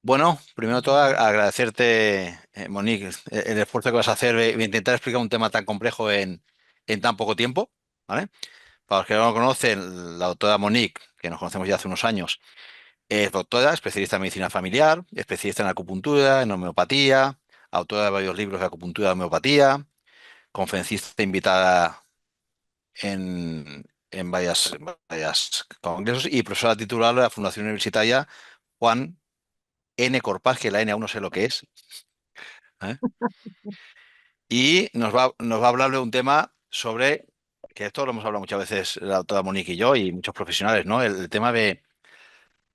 Bueno, primero de todo agradecerte, Monique, el esfuerzo que vas a hacer de intentar explicar un tema tan complejo en tan poco tiempo, ¿vale? Para los que no lo conocen, la doctora Monique, que nos conocemos ya hace unos años, es doctora, especialista en medicina familiar, especialista en acupuntura, en homeopatía, autora de varios libros de acupuntura y homeopatía, conferencista invitada en varias congresos y profesora titular de la Fundación Universitaria Juan N. Corpaz, que la N aún no sé lo que es. ¿Eh? Y nos va a hablar de un tema sobre, que esto lo hemos hablado muchas veces la doctora Monique y yo y muchos profesionales, ¿no? El tema de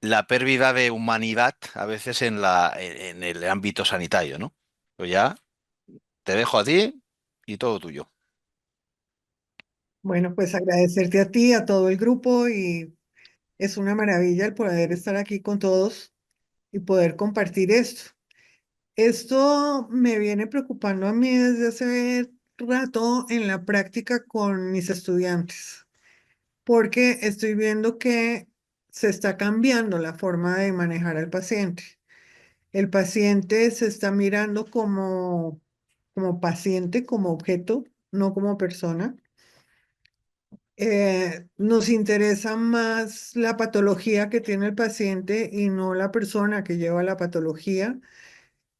la pérdida de humanidad a veces en el ámbito sanitario, ¿no? Pues ya te dejo a ti y todo tuyo. Bueno, pues agradecerte a ti, a todo el grupo y es una maravilla el poder estar aquí con todos y poder compartir esto. Esto me viene preocupando a mí desde hace rato en la práctica con mis estudiantes, porque estoy viendo que se está cambiando la forma de manejar al paciente. El paciente se está mirando como paciente, como objeto, no como persona. Nos interesa más la patología que tiene el paciente y no la persona que lleva la patología.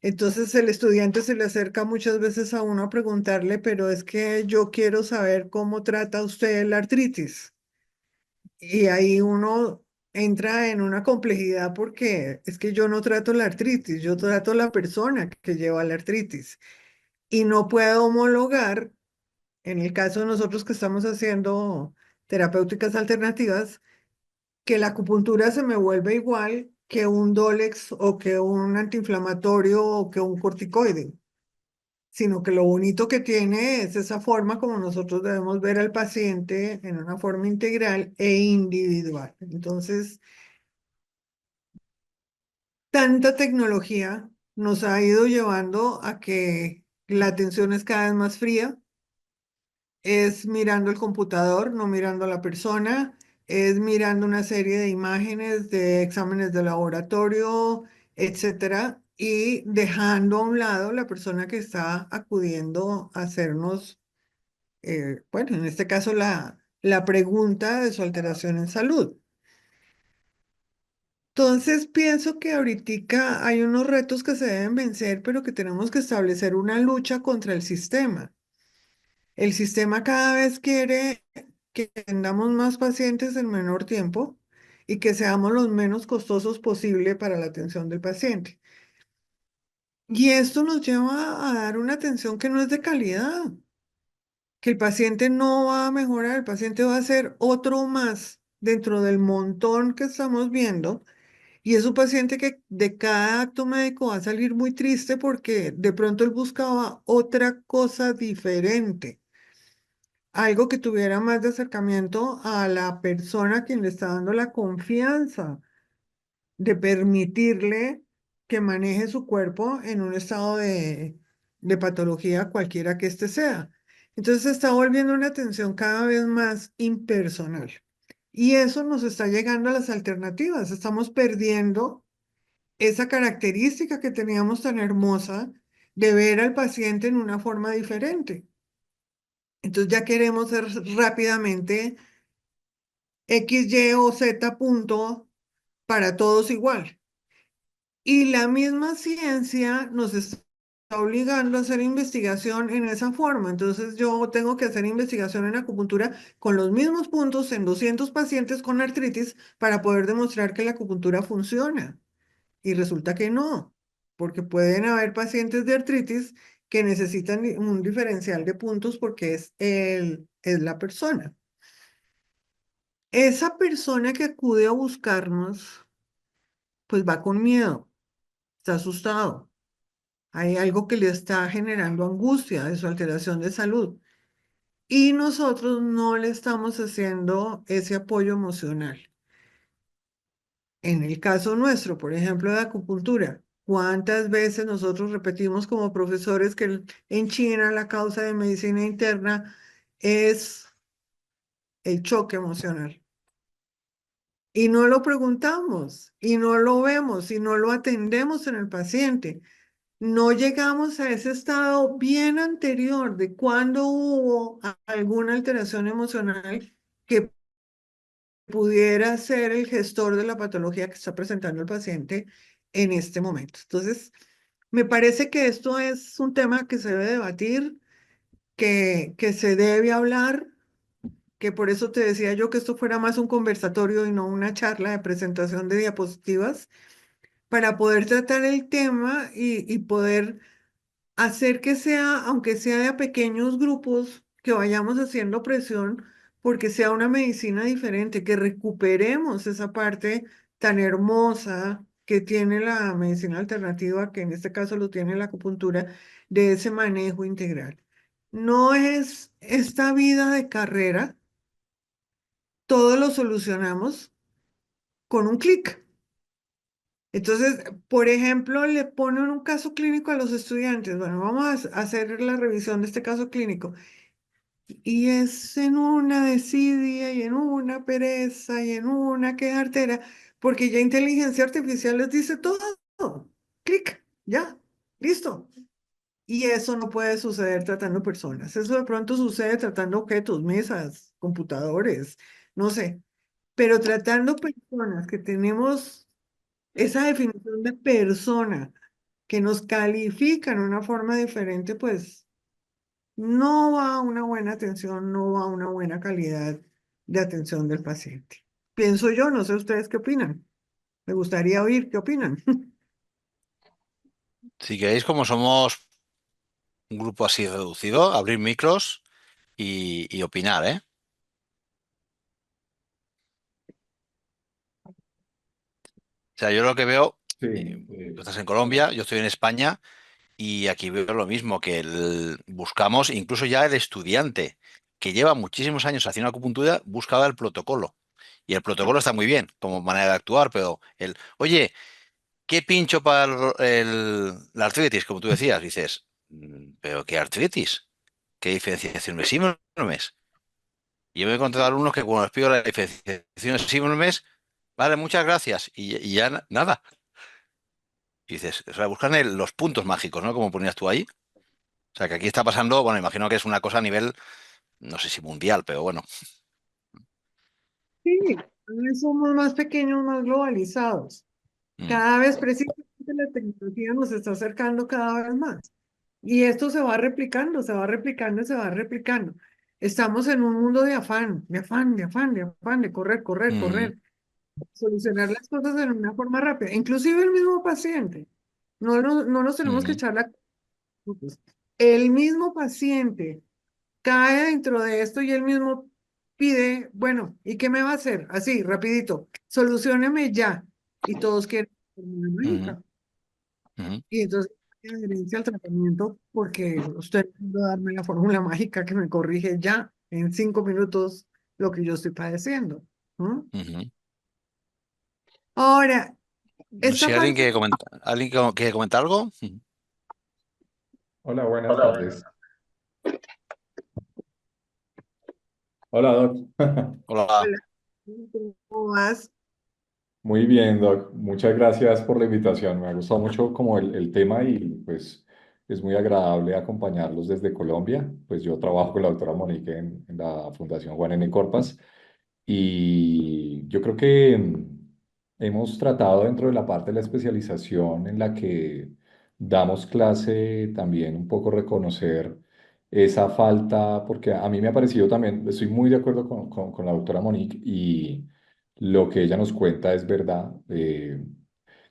Entonces el estudiante se le acerca muchas veces a uno a preguntarle, pero es que yo quiero saber cómo trata usted la artritis. Y ahí uno entra en una complejidad porque es que yo no trato la artritis, yo trato la persona que lleva la artritis. Y no puedo homologar, en el caso de nosotros que estamos haciendo terapéuticas alternativas, que la acupuntura se me vuelve igual que un Dolex o que un antiinflamatorio o que un corticoide, sino que lo bonito que tiene es esa forma como nosotros debemos ver al paciente en una forma integral e individual. Entonces, tanta tecnología nos ha ido llevando a que la atención es cada vez más fría, es mirando el computador, no mirando a la persona, es mirando una serie de imágenes de exámenes de laboratorio, etcétera, y dejando a un lado la persona que está acudiendo a hacernos, bueno, en este caso la pregunta de su alteración en salud. Entonces pienso que ahorita hay unos retos que se deben vencer, pero que tenemos que establecer una lucha contra el sistema. El sistema cada vez quiere que tengamos más pacientes en menor tiempo y que seamos los menos costosos posible para la atención del paciente. Y esto nos lleva a dar una atención que no es de calidad, que el paciente no va a mejorar, el paciente va a ser otro más dentro del montón que estamos viendo. Y es un paciente que de cada acto médico va a salir muy triste porque de pronto él buscaba otra cosa diferente, algo que tuviera más de acercamiento a la persona a quien le está dando la confianza de permitirle que maneje su cuerpo en un estado de patología cualquiera que éste sea. Entonces se está volviendo una atención cada vez más impersonal. Y eso nos está llegando a las alternativas. Estamos perdiendo esa característica que teníamos tan hermosa de ver al paciente en una forma diferente. Entonces ya queremos ser rápidamente X, Y o Z punto para todos igual. Y la misma ciencia nos está obligando a hacer investigación en esa forma. Entonces yo tengo que hacer investigación en acupuntura con los mismos puntos en 200 pacientes con artritis para poder demostrar que la acupuntura funciona. Y resulta que no, porque pueden haber pacientes de artritis que necesitan un diferencial de puntos porque es la persona. Esa persona que acude a buscarnos, pues va con miedo, está asustado. Hay algo que le está generando angustia de su alteración de salud. Y nosotros no le estamos haciendo ese apoyo emocional. En el caso nuestro, por ejemplo, de acupuntura, ¿cuántas veces nosotros repetimos como profesores que en China la causa de medicina interna es el choque emocional? y no lo preguntamos y no lo vemos y no lo atendemos en el paciente. No llegamos a ese estado bien anterior de cuando hubo alguna alteración emocional que pudiera ser el gestor de la patología que está presentando el paciente en este momento. Entonces, me parece que esto es un tema que se debe debatir, que se debe hablar, que por eso te decía yo que esto fuera más un conversatorio y no una charla de presentación de diapositivas, para poder tratar el tema y poder hacer que sea, aunque sea de a pequeños grupos, que vayamos haciendo presión porque sea una medicina diferente, que recuperemos esa parte tan hermosa que tiene la medicina alternativa, que en este caso lo tiene la acupuntura, de ese manejo integral. No es esta vida de carrera, todo lo solucionamos con un clic. Entonces, por ejemplo, le ponen un caso clínico a los estudiantes. Bueno, vamos a hacer la revisión de este caso clínico. Y es en una desidia y en una pereza y en una quejartera, porque ya inteligencia artificial les dice todo. Clic, ya, listo. Y eso no puede suceder tratando personas. Eso de pronto sucede tratando objetos, mesas, computadores, no sé. Pero tratando personas que tenemos esa definición de persona que nos califican de una forma diferente, pues no va a una buena atención, no va a una buena calidad de atención del paciente. Pienso yo, no sé ustedes qué opinan. Me gustaría oír qué opinan. Si queréis, como somos un grupo así reducido, abrir micros y opinar, ¿eh? O sea, yo lo que veo, Sí, tú estás en Colombia, yo estoy en España y aquí veo lo mismo, que buscamos, incluso ya el estudiante que lleva muchísimos años haciendo acupuntura, buscaba el protocolo. Y el protocolo está muy bien como manera de actuar, pero oye, ¿qué pincho para la artritis? Como tú decías, dices, ¿pero qué artritis? ¿Qué diferenciación de síndromes? Y yo me he encontrado alumnos que cuando les pido la diferenciación de síndromes, vale, muchas gracias, y ya nada. Y dices, o sea, buscan los puntos mágicos, ¿no? Como ponías tú ahí. O sea, que aquí está pasando, bueno, imagino que es una cosa a nivel, no sé si mundial, pero bueno. Sí, cada vez somos más pequeños, más globalizados. Mm, Cada vez precisamente la tecnología nos está acercando cada vez más. Y esto se va replicando, se va replicando y se va replicando. Estamos en un mundo de afán, de afán, de afán, de afán, de correr, correr, mm, correr. Solucionar las cosas de una forma rápida. Inclusive el mismo paciente. No nos tenemos que mm, echar la... El mismo paciente cae dentro de esto y él mismo pide, bueno, ¿y qué me va a hacer? Así, rapidito, solucióneme ya. Y todos quieren fórmula mm, mágica. mm, Y entonces hay adherencia al tratamiento porque usted no va a darme la fórmula mágica que me corrige ya en 5 minutos lo que yo estoy padeciendo. ¿No? mm. Ahora, Si esta alguien parte... quiere comentar, quiere comentar algo. hola, buenas tardes. Hola, Doc. Hola. Hola, ¿cómo vas? Muy bien, Doc. Muchas gracias por la invitación. Me ha gustado mucho como el tema y pues es muy agradable acompañarlos desde Colombia. Pues yo trabajo con la doctora Monique en la Fundación Juan N. Corpas. Y yo creo que hemos tratado dentro de la parte de la especialización en la que damos clase también un poco reconocer esa falta, porque a mí me ha parecido también, estoy muy de acuerdo con la doctora Monique y lo que ella nos cuenta es verdad.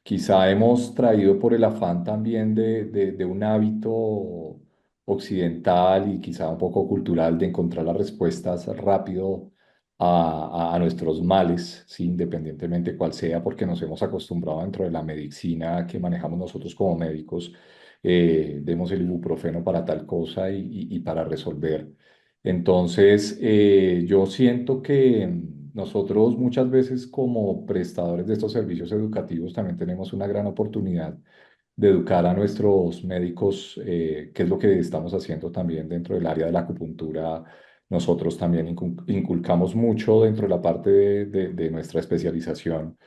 Quizá hemos traído por el afán también de un hábito occidental y quizá un poco cultural de encontrar las respuestas rápido a nuestros males, ¿sí? Independientemente cuál sea, porque nos hemos acostumbrado dentro de la medicina que manejamos nosotros como médicos, demos el ibuprofeno para tal cosa y para resolver. Entonces, yo siento que nosotros muchas veces como prestadores de estos servicios educativos también tenemos una gran oportunidad de educar a nuestros médicos, que es lo que estamos haciendo también dentro del área de la acupuntura, nosotros también inculcamos mucho dentro de la parte de nuestra especialización,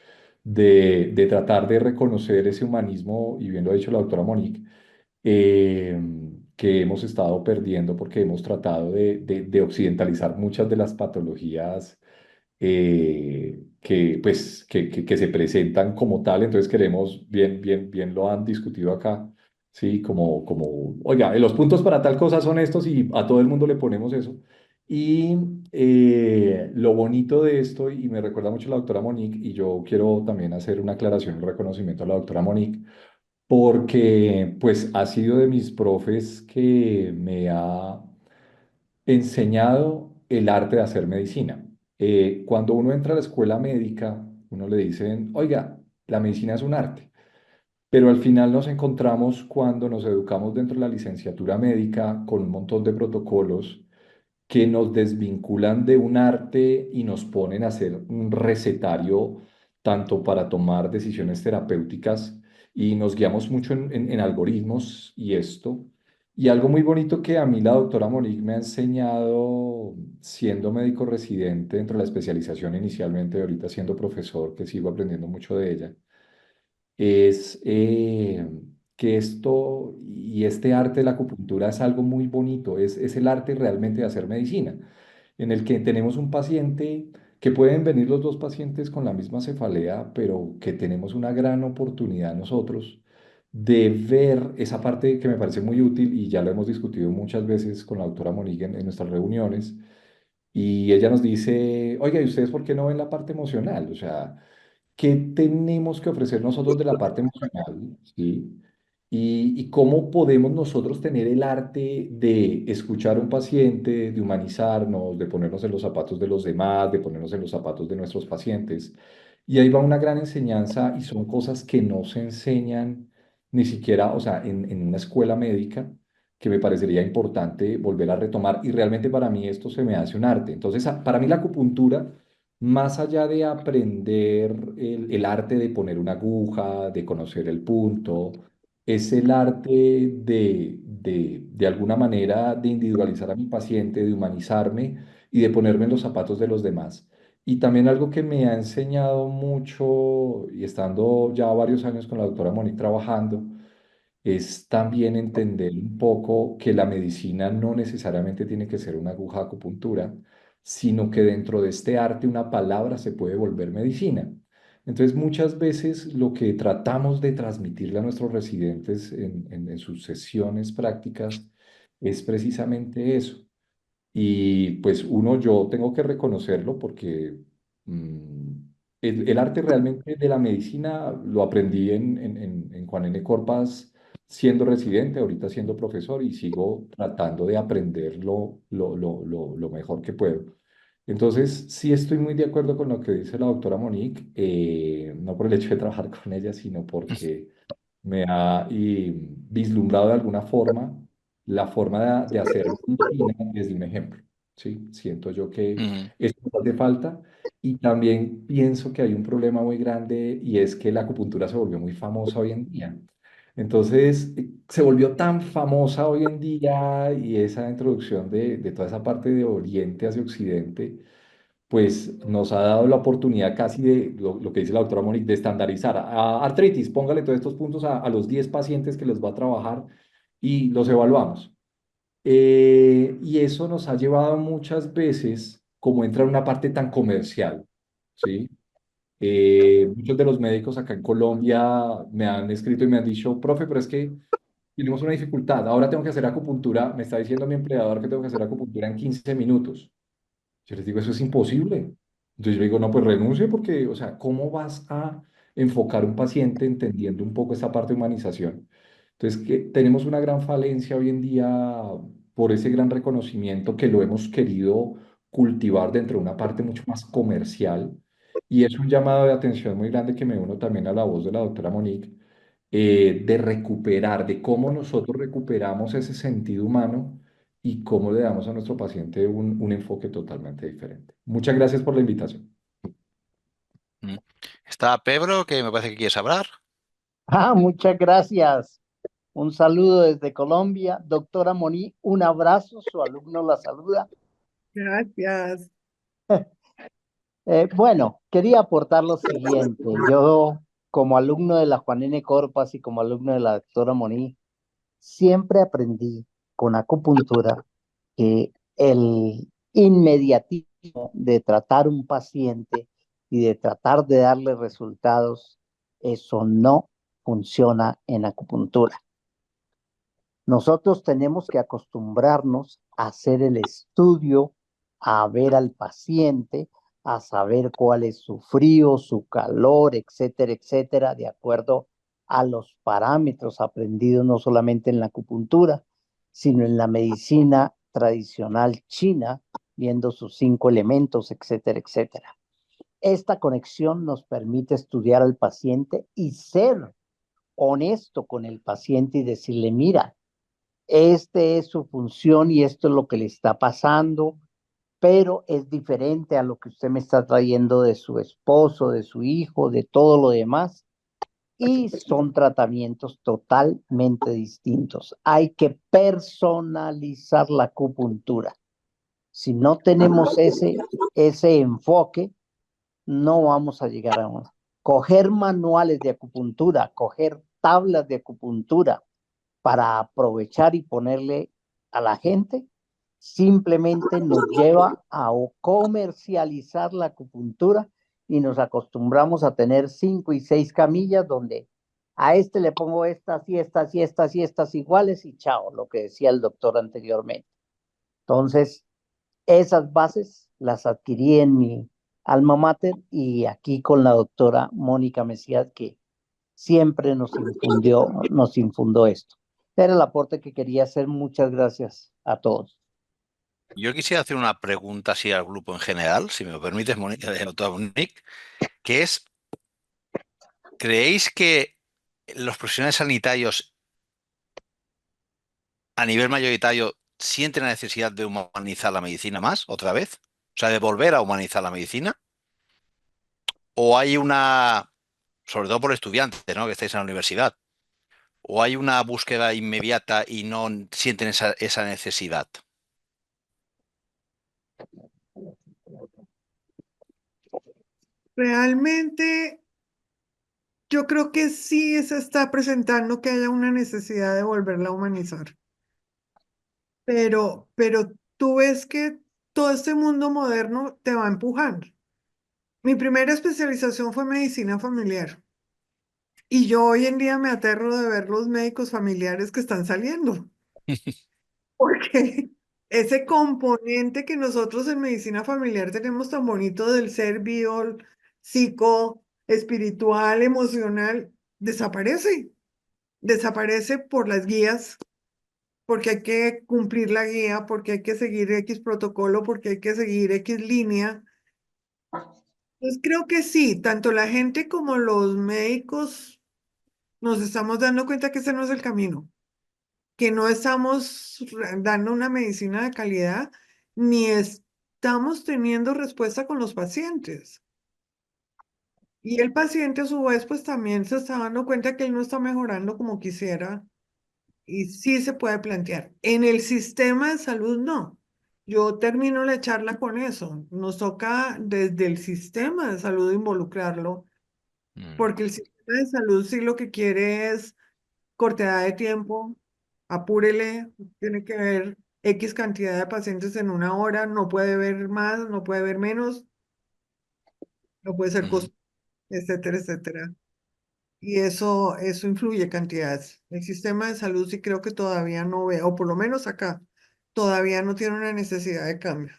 de tratar de reconocer ese humanismo, y bien lo ha dicho la doctora Monique, eh, que hemos estado perdiendo porque hemos tratado de occidentalizar muchas de las patologías que se presentan como tal. Entonces queremos, bien lo han discutido acá, ¿sí? Oiga, los puntos para tal cosa son estos y a todo el mundo le ponemos eso. Y lo bonito de esto, y me recuerda mucho a la doctora Monique, y yo quiero también hacer una aclaración, un reconocimiento a la doctora Monique, porque pues ha sido de mis profes que me ha enseñado el arte de hacer medicina. Cuando uno entra a la escuela médica, uno le dicen, oiga, la medicina es un arte, pero al final nos encontramos cuando nos educamos dentro de la licenciatura médica con un montón de protocolos que nos desvinculan de un arte y nos ponen a hacer un recetario tanto para tomar decisiones terapéuticas, y nos guiamos mucho en algoritmos y esto. Y algo muy bonito que a mí la doctora Monique me ha enseñado siendo médico residente dentro de la especialización inicialmente, y ahorita siendo profesor, que sigo aprendiendo mucho de ella, es que esto y este arte de la acupuntura es algo muy bonito, es el arte realmente de hacer medicina, en el que tenemos un paciente, que pueden venir los dos pacientes con la misma cefalea, pero que tenemos una gran oportunidad nosotros de ver esa parte que me parece muy útil, y ya lo hemos discutido muchas veces con la doctora Monique en nuestras reuniones, y ella nos dice, oiga, ¿y ustedes por qué no ven la parte emocional? O sea, ¿qué tenemos que ofrecer nosotros de la parte emocional? ¿Sí? Y cómo podemos nosotros tener el arte de escuchar a un paciente, de humanizarnos, de ponernos en los zapatos de los demás, de ponernos en los zapatos de nuestros pacientes. Y ahí va una gran enseñanza, y son cosas que no se enseñan ni siquiera, o sea, en una escuela médica, que me parecería importante volver a retomar. Y realmente para mí esto se me hace un arte. Entonces, para mí la acupuntura, más allá de aprender el arte de poner una aguja, de conocer el punto, es el arte de alguna manera de individualizar a mi paciente, de humanizarme y de ponerme en los zapatos de los demás. Y también algo que me ha enseñado mucho, y estando ya varios años con la doctora Monique trabajando, es también entender un poco que la medicina no necesariamente tiene que ser una aguja de acupuntura, sino que dentro de este arte una palabra se puede volver medicina. Entonces, muchas veces lo que tratamos de transmitirle a nuestros residentes en sus sesiones prácticas es precisamente eso. Y pues yo tengo que reconocerlo porque mm, el arte realmente de la medicina lo aprendí en Juan N. Corpas siendo residente, ahorita siendo profesor, y sigo tratando de aprender lo mejor que puedo. Entonces, sí estoy muy de acuerdo con lo que dice la doctora Monique, no por el hecho de trabajar con ella, sino porque me ha vislumbrado de alguna forma la forma de hacer medicina desde un ejemplo. ¿Sí? Siento yo que Mm, esto nos hace falta, y también pienso que hay un problema muy grande, y es que la acupuntura se volvió muy famosa hoy en día. Entonces, se volvió tan famosa hoy en día, y esa introducción de toda esa parte de Oriente hacia Occidente, pues nos ha dado la oportunidad casi de lo que dice la doctora Monique, de estandarizar. Artritis, póngale todos estos puntos a los 10 pacientes que les va a trabajar y los evaluamos. Y eso nos ha llevado muchas veces, como entra en una parte tan comercial, ¿sí? Muchos de los médicos acá en Colombia me han escrito y me han dicho, profe, pero es que tenemos una dificultad. Ahora tengo que hacer acupuntura. Me está diciendo mi empleador que tengo que hacer acupuntura en 15 minutos. Yo les digo, eso es imposible. Entonces yo digo, no, pues renuncie, porque, o sea, ¿cómo vas a enfocar un paciente entendiendo un poco esta parte de humanización? Entonces, que tenemos una gran falencia hoy en día por ese gran reconocimiento que lo hemos querido cultivar dentro de una parte mucho más comercial. Y es un llamado de atención muy grande, que me uno también a la voz de la doctora Monique, de recuperar, de cómo nosotros recuperamos ese sentido humano y cómo le damos a nuestro paciente un enfoque totalmente diferente. Muchas gracias por la invitación. mm. Está Pedro, que me parece que quieres hablar. Muchas gracias. Un saludo desde Colombia. Doctora Moni, un abrazo. Su alumno la saluda. Gracias. Bueno, quería aportar lo siguiente. Yo, como alumno de la Juan N. Corpas y como alumno de la doctora Moni, siempre aprendí con acupuntura que el inmediatismo de tratar un paciente y de tratar de darle resultados, eso no funciona en acupuntura. Nosotros tenemos que acostumbrarnos a hacer el estudio, a ver al paciente, a saber cuál es su frío, su calor, etcétera, etcétera, de acuerdo a los parámetros aprendidos no solamente en la acupuntura, sino en la medicina tradicional china, viendo sus 5 elementos, etcétera, etcétera. Esta conexión nos permite estudiar al paciente y ser honesto con el paciente y decirle, mira, este es su función y esto es lo que le está pasando, pero es diferente a lo que usted me está trayendo de su esposo, de su hijo, de todo lo demás, y son tratamientos totalmente distintos. Hay que personalizar la acupuntura. Si no tenemos ese enfoque, no vamos a llegar a uno. Coger manuales de acupuntura, coger tablas de acupuntura, para aprovechar y ponerle a la gente, simplemente nos lleva a comercializar la acupuntura y nos acostumbramos a tener 5 y 6 camillas donde a este le pongo estas y estas y estas y estas iguales y chao, lo que decía el doctor anteriormente. Entonces, esas bases las adquirí en mi alma mater y aquí con la doctora Mónica Mesías, que siempre nos infundó esto. Era el aporte que quería hacer. Muchas gracias a todos. Yo quisiera hacer una pregunta así al grupo en general, si me lo permites, doctora Monique, que es, ¿creéis que los profesionales sanitarios a nivel mayoritario sienten la necesidad de humanizar la medicina más, otra vez? O sea, de volver a humanizar la medicina. ¿O hay una, sobre todo por estudiantes, ¿no? Que estáis en la universidad, o hay una búsqueda inmediata y no sienten esa necesidad? Realmente yo creo que sí se está presentando que haya una necesidad de volverla a humanizar, pero tú ves que todo este mundo moderno te va empujando. Mi primera especialización fue medicina familiar y yo hoy en día me aterro de ver los médicos familiares que están saliendo, porque ese componente que nosotros en medicina familiar tenemos tan bonito del ser bio, psico, espiritual, emocional, desaparece. Desaparece por las guías, porque hay que cumplir la guía, porque hay que seguir X protocolo, porque hay que seguir X línea. Pues creo que sí, tanto la gente como los médicos nos estamos dando cuenta que ese no es el camino, que no estamos dando una medicina de calidad, ni estamos teniendo respuesta con los pacientes. Y el paciente a su vez pues también se está dando cuenta que él no está mejorando como quisiera. Y sí se puede plantear. En el sistema de salud, no. Yo termino la charla con eso. Nos toca desde el sistema de salud involucrarlo, Mm, porque el sistema de salud sí lo que quiere es cortedad de tiempo, apúrele, tiene que ver X cantidad de pacientes en una hora, no puede ver más, no puede ver menos, no puede ser mm. costoso, etcétera, etcétera. Y eso influye cantidades. El sistema de salud sí creo que todavía no ve, o por lo menos acá, todavía no tiene una necesidad de cambio.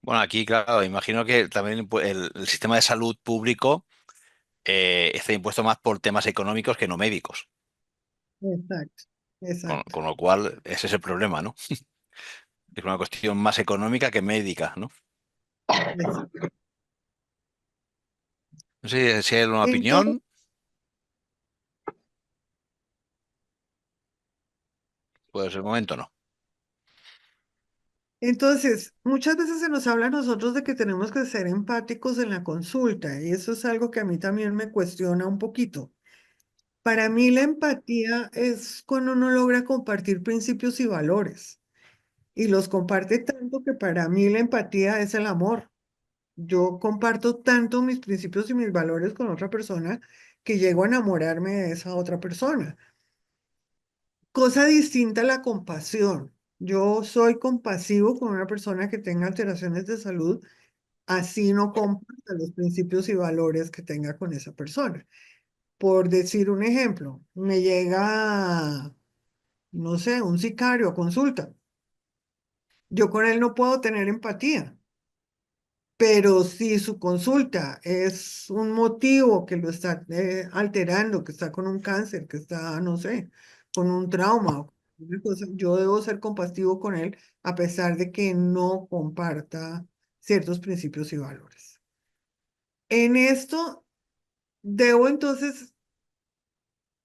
Bueno, aquí, claro, imagino que también el sistema de salud público está impuesto más por temas económicos que no médicos, Exacto, exacto, con lo cual ese es el problema, ¿no? Es una cuestión más económica que médica, ¿no? exacto. No sé si hay alguna Entonces, opinión, pues el momento no. entonces, muchas veces se nos habla a nosotros de que tenemos que ser empáticos en la consulta, y eso es algo que a mí también me cuestiona un poquito. Para mí la empatía es cuando uno logra compartir principios y valores. y los comparte tanto que para mí la empatía es el amor. Yo comparto tanto mis principios y mis valores con otra persona que llego a enamorarme de esa otra persona. Cosa distinta a la compasión. Yo soy compasivo con una persona que tenga alteraciones de salud, así no comparta los principios y valores que tenga con esa persona. Por decir un ejemplo, me llega, no sé, un sicario a consulta. Yo con él no puedo tener empatía. Pero si su consulta es un motivo que lo está alterando, que está con un cáncer, que está, no sé, con un trauma, o una cosa, yo debo ser compasivo con él a pesar de que no comparta ciertos principios y valores. En esto debo entonces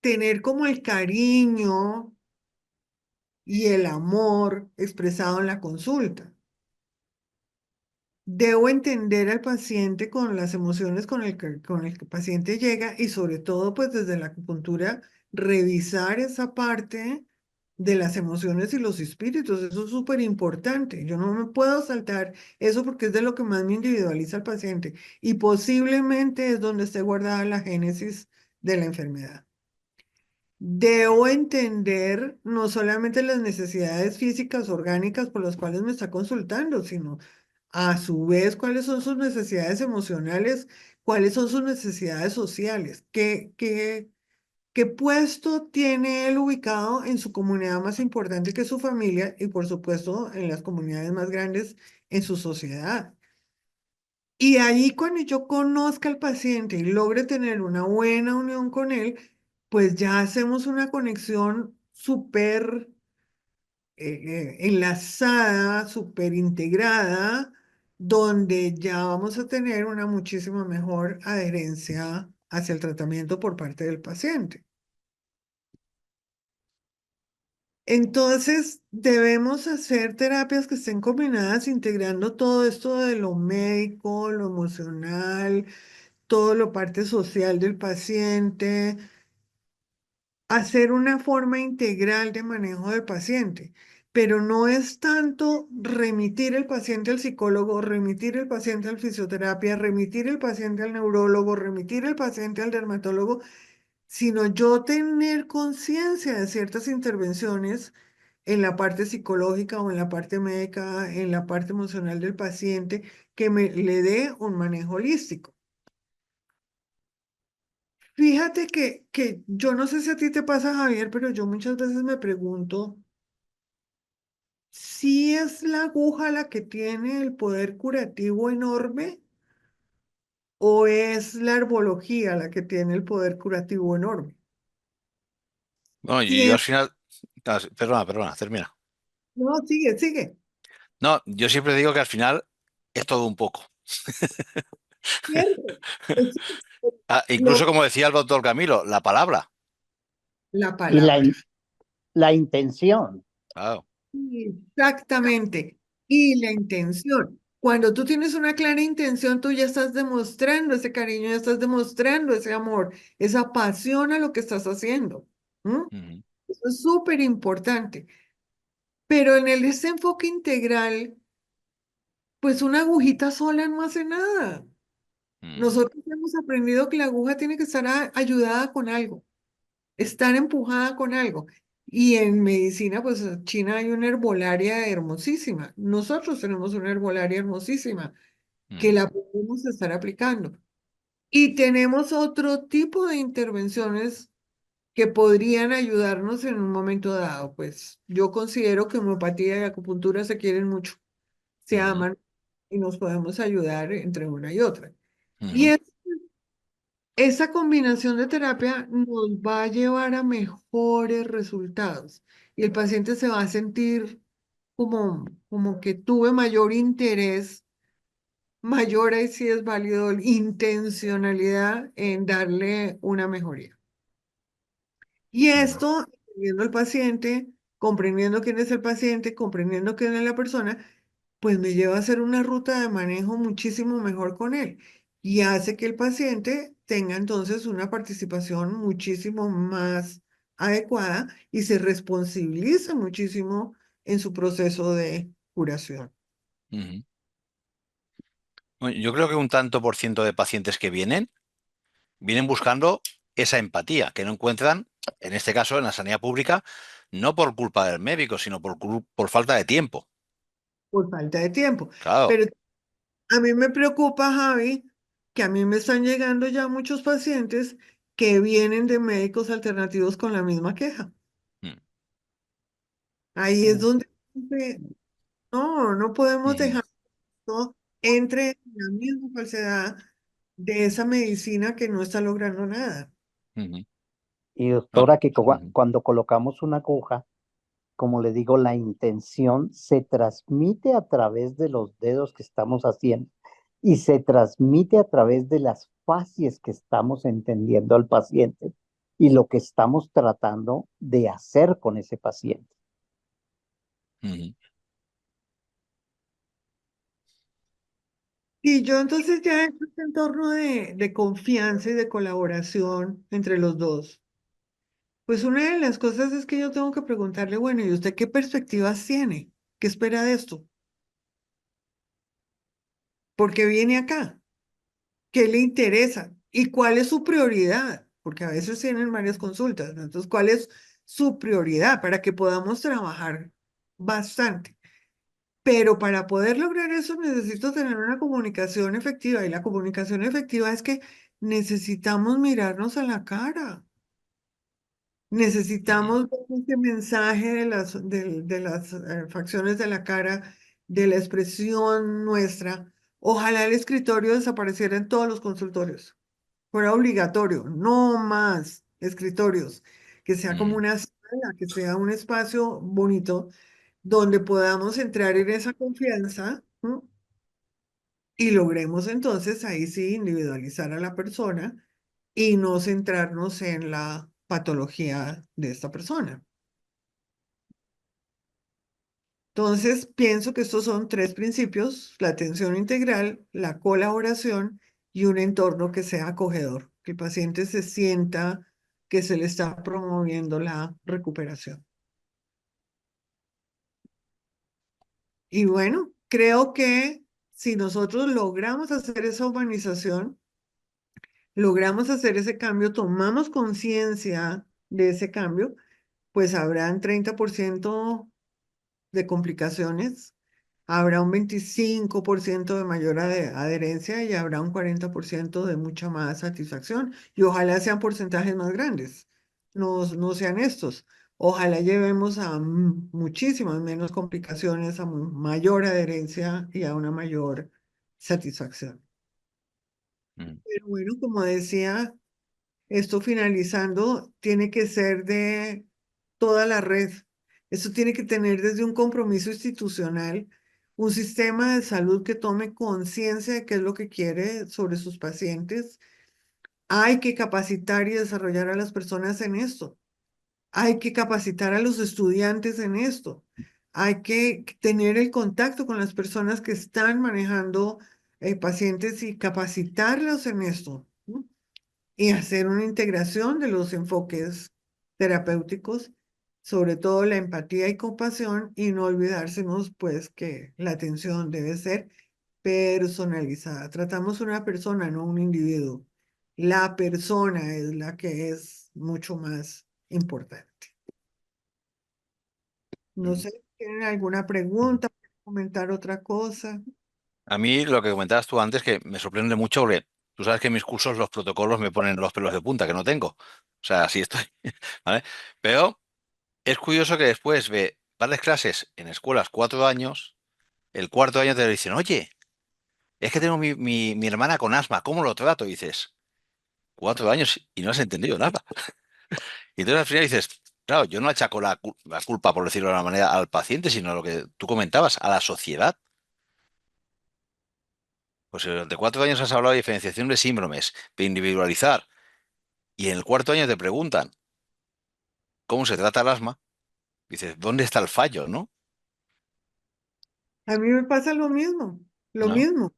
tener como el cariño y el amor expresado en la consulta. Debo entender al paciente con las emociones con el que el paciente llega y sobre todo, pues desde la acupuntura, revisar esa parte de las emociones y los espíritus. Eso es súper importante. Yo no me puedo saltar eso porque es de lo que más me individualiza al paciente y posiblemente es donde esté guardada la génesis de la enfermedad. Debo entender no solamente las necesidades físicas, orgánicas por las cuales me está consultando, sino a su vez cuáles son sus necesidades emocionales, cuáles son sus necesidades sociales, qué puesto tiene él ubicado en su comunidad más importante que es su familia y por supuesto en las comunidades más grandes en su sociedad. Y ahí cuando yo conozca al paciente y logre tener una buena unión con él, pues ya hacemos una conexión súper enlazada, súper integrada, donde ya vamos a tener una muchísimo mejor adherencia hacia el tratamiento por parte del paciente. Entonces, debemos hacer terapias que estén combinadas, integrando todo esto de lo médico, lo emocional, todo lo parte social del paciente, hacer una forma integral de manejo del paciente, pero no es tanto remitir el paciente al psicólogo, remitir el paciente al fisioterapia, remitir el paciente al neurólogo, remitir el paciente al dermatólogo, sino yo tener conciencia de ciertas intervenciones en la parte psicológica o en la parte médica, en la parte emocional del paciente, que le dé un manejo holístico. Fíjate que yo no sé si a ti te pasa, Javier, pero yo muchas veces me pregunto si es la aguja la que tiene el poder curativo enorme o es la herbología la que tiene el poder curativo enorme. No, yo al Siempre, final. Perdona, termina. no, sigue, sigue. No, yo siempre digo que al final es todo un poco. Cierto. Es Ah, incluso lo- como decía el doctor Camilo, la palabra. la Y palabra. la intención. Claro. Exactamente. Y la intención. Cuando tú tienes una clara intención, tú ya estás demostrando ese cariño, ya estás demostrando ese amor, esa pasión a lo que estás haciendo. ¿M? Ujú, Eso es súper importante. Pero en ese enfoque integral, pues una agujita sola no hace nada. ujú, Nosotros hemos aprendido que la aguja tiene que estar ayudada con algo, estar empujada con algo. Y en medicina, pues en China hay una herbolaria hermosísima. Nosotros tenemos una herbolaria hermosísima que ujú, la podemos estar aplicando. Y tenemos otro tipo de intervenciones que podrían ayudarnos en un momento dado. Pues yo considero que homeopatía y acupuntura se quieren mucho, se ujú, aman y nos podemos ayudar entre una y otra. Y ujú, esa combinación de terapia nos va a llevar a mejores resultados y el paciente se va a sentir como que tuve mayor interés, mayor ahí sí es válido, intencionalidad en darle una mejoría. Y ujú, esto, entendiendo al paciente, comprendiendo quién es el paciente, comprendiendo quién es la persona, pues me lleva a hacer una ruta de manejo muchísimo mejor con él y hace que el paciente tenga entonces una participación muchísimo más adecuada y se responsabiliza muchísimo en su proceso de curación. Ujú. Bueno, yo creo que un tanto por ciento de pacientes que vienen buscando esa empatía, que no encuentran, en este caso, en la sanidad pública, no por culpa del médico, sino por falta de tiempo. Por falta de tiempo. Claro. Pero a mí me preocupa, Javi, que a mí me están llegando ya muchos pacientes que vienen de médicos alternativos con la misma queja. Mm. Ahí es donde no podemos Ujú. dejar que esto entre en la misma falsedad de esa medicina que no está logrando nada. Ujú. Y No. doctora, que Ujú. cuando colocamos una aguja, como le digo, la intención se transmite a través de los dedos que estamos haciendo y se transmite a través de las facies que estamos entendiendo al paciente y lo que estamos tratando de hacer con ese paciente. Ujú. Y yo entonces ya en este entorno de confianza y de colaboración entre los dos, pues una de las cosas es que yo tengo que preguntarle, bueno, ¿y usted qué perspectivas tiene? ¿Qué espera de esto? ¿Por qué viene acá? ¿Qué le interesa? ¿Y cuál es su prioridad? Porque a veces tienen varias consultas, ¿no? Entonces, ¿cuál es su prioridad para que podamos trabajar bastante? Pero para poder lograr eso necesito tener una comunicación efectiva y la comunicación efectiva es que necesitamos mirarnos a la cara. Ujú. Necesitamos ver ese mensaje de las facciones de la cara, de la expresión nuestra. Ojalá el escritorio desapareciera en todos los consultorios. Fuera obligatorio, no más escritorios. Que sea como Ujú. una sala, que sea un espacio bonito donde podamos entrar en esa confianza, ¿no? Y logremos entonces ahí sí individualizar a la persona y no centrarnos en la patología de esta persona. Entonces, pienso que estos son tres principios: la atención integral, la colaboración y un entorno que sea acogedor, que el paciente se sienta que se le está promoviendo la recuperación. Y bueno, creo que si nosotros logramos hacer esa humanización, logramos hacer ese cambio, tomamos conciencia de ese cambio, pues habrán 30% de complicaciones, habrá un 25% de mayor adherencia y habrá un 40% de mucha más satisfacción. Y ojalá sean porcentajes más grandes, no sean estos. Ojalá llevemos a muchísimas menos complicaciones, a mayor adherencia y a una mayor satisfacción. Ujú. Pero bueno, como decía, esto finalizando, tiene que ser de toda la red. Esto tiene que tener desde un compromiso institucional, un sistema de salud que tome conciencia de qué es lo que quiere sobre sus pacientes. Hay que capacitar y desarrollar a las personas en esto. Hay que capacitar a los estudiantes en esto. Hay que tener el contacto con las personas que están manejando pacientes y capacitarlos en esto, ¿no? Y hacer una integración de los enfoques terapéuticos, sobre todo la empatía y compasión, y no olvidársenos pues que la atención debe ser personalizada. Tratamos una persona, no un individuo. La persona es la que es mucho más importante. No Ujú. sé, ¿tienen alguna Ujú. pregunta? ¿Comentar otra cosa? A mí lo que comentabas tú antes, que me sorprende mucho, porque tú sabes que en mis cursos los protocolos me ponen los pelos de punta, que no tengo. O sea, así estoy, ¿vale? Pero es curioso que después de varias clases en escuelas 4 años, el cuarto año te dicen, oye, es que tengo mi hermana con asma, ¿cómo lo trato? Y dices, 4 años y no has entendido nada. Y entonces al final dices, claro, yo no achaco la culpa, por decirlo de alguna manera, al paciente, sino a lo que tú comentabas, a la sociedad. Pues durante 4 años has hablado de diferenciación de síndromes, de individualizar, y en el cuarto año te preguntan cómo se trata el asma, dices, ¿dónde está el fallo, no? A mí me pasa lo mismo, lo ¿No? mismo.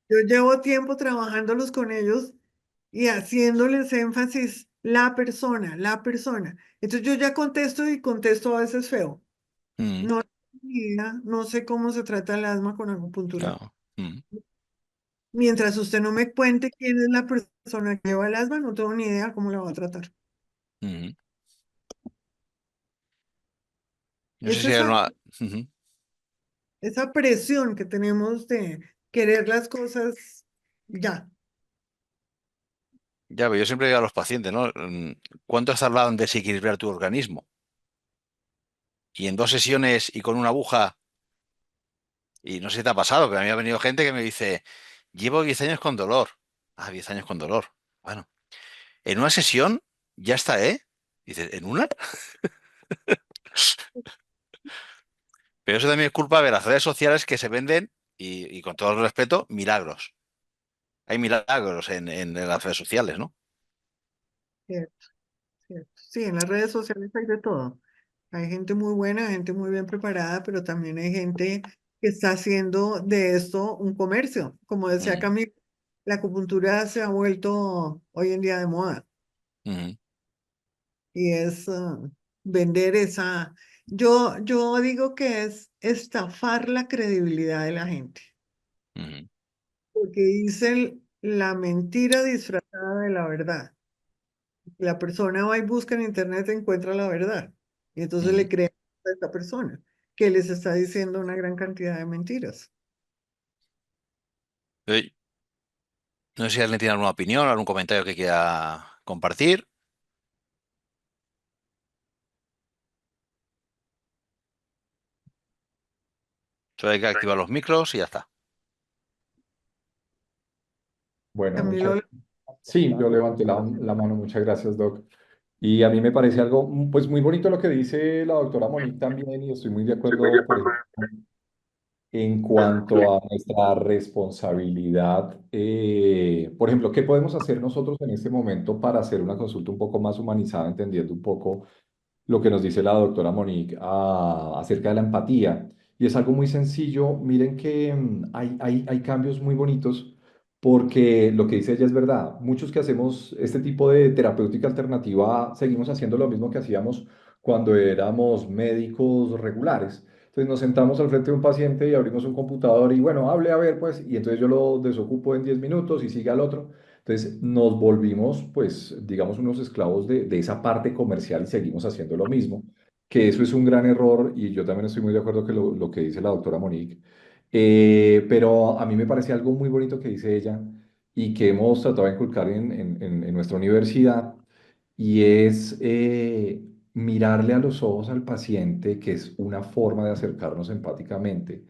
Yo llevo tiempo trabajándolos con ellos y haciéndoles énfasis la persona, la persona. Entonces yo ya contesto y contesto a veces feo. Mm. No ni idea, no sé cómo se trata el asma con acupuntura. Claro. Mm, Mientras usted no me cuente quién es la persona que lleva el asma, no tengo ni idea cómo la va a tratar. mm. No sé Es si esa, Ujú. esa presión que tenemos de querer las cosas ya. Ya, pero yo siempre digo a los pacientes, ¿no? ¿Cuánto has tardado en desequilibrar tu organismo? Y en 2 sesiones y con una aguja, y no sé si te ha pasado, pero a mí ha venido gente que me dice, llevo 10 años con dolor. Ah, 10 años con dolor. Bueno, en una sesión ya está, ¿eh? Dices, ¿en una? Pero eso también es culpa de las redes sociales que se venden, y con todo el respeto, milagros. Hay milagros en las redes sociales, ¿no? Cierto, cierto. Sí, en las redes sociales hay de todo. Hay gente muy buena, gente muy bien preparada, pero también hay gente que está haciendo de esto un comercio. Como decía Mm, Camila, la acupuntura se ha vuelto hoy en día de moda mm, y es vender esa. Yo digo que es estafar la credibilidad de la gente, mm, porque dicen la mentira disfrazada de la verdad. La persona va y busca en internet, encuentra la verdad. Y entonces mm. le creen a esta persona que les está diciendo una gran cantidad de mentiras. Eh, No sé si alguien tiene alguna opinión, algún comentario que quiera compartir. Solo hay que activar los micros y ya está. Bueno, Camilo, sí, yo levanté la mano, muchas gracias, Doc. Y a mí me parece algo, pues muy bonito lo que dice la doctora Monique también, y estoy muy de acuerdo, por ejemplo, en cuanto a nuestra responsabilidad. Por ejemplo, ¿qué podemos hacer nosotros en este momento para hacer una consulta un poco más humanizada, entendiendo un poco lo que nos dice la doctora Monique acerca de la empatía? Y es algo muy sencillo. Miren que hay cambios muy bonitos, porque lo que dice ella es verdad. Muchos que hacemos este tipo de terapéutica alternativa seguimos haciendo lo mismo que hacíamos cuando éramos médicos regulares. Entonces nos sentamos al frente de un paciente y abrimos un computador y bueno, hable a ver pues, y entonces yo lo desocupo en 10 minutos y sigue al otro. Entonces nos volvimos, pues, digamos, unos esclavos de esa parte comercial y seguimos haciendo lo mismo, que eso es un gran error, y yo también estoy muy de acuerdo que lo que dice la doctora Monique. Pero a mí me parece algo muy bonito que dice ella y que hemos tratado de inculcar en nuestra universidad, y es mirarle a los ojos al paciente, que es una forma de acercarnos empáticamente.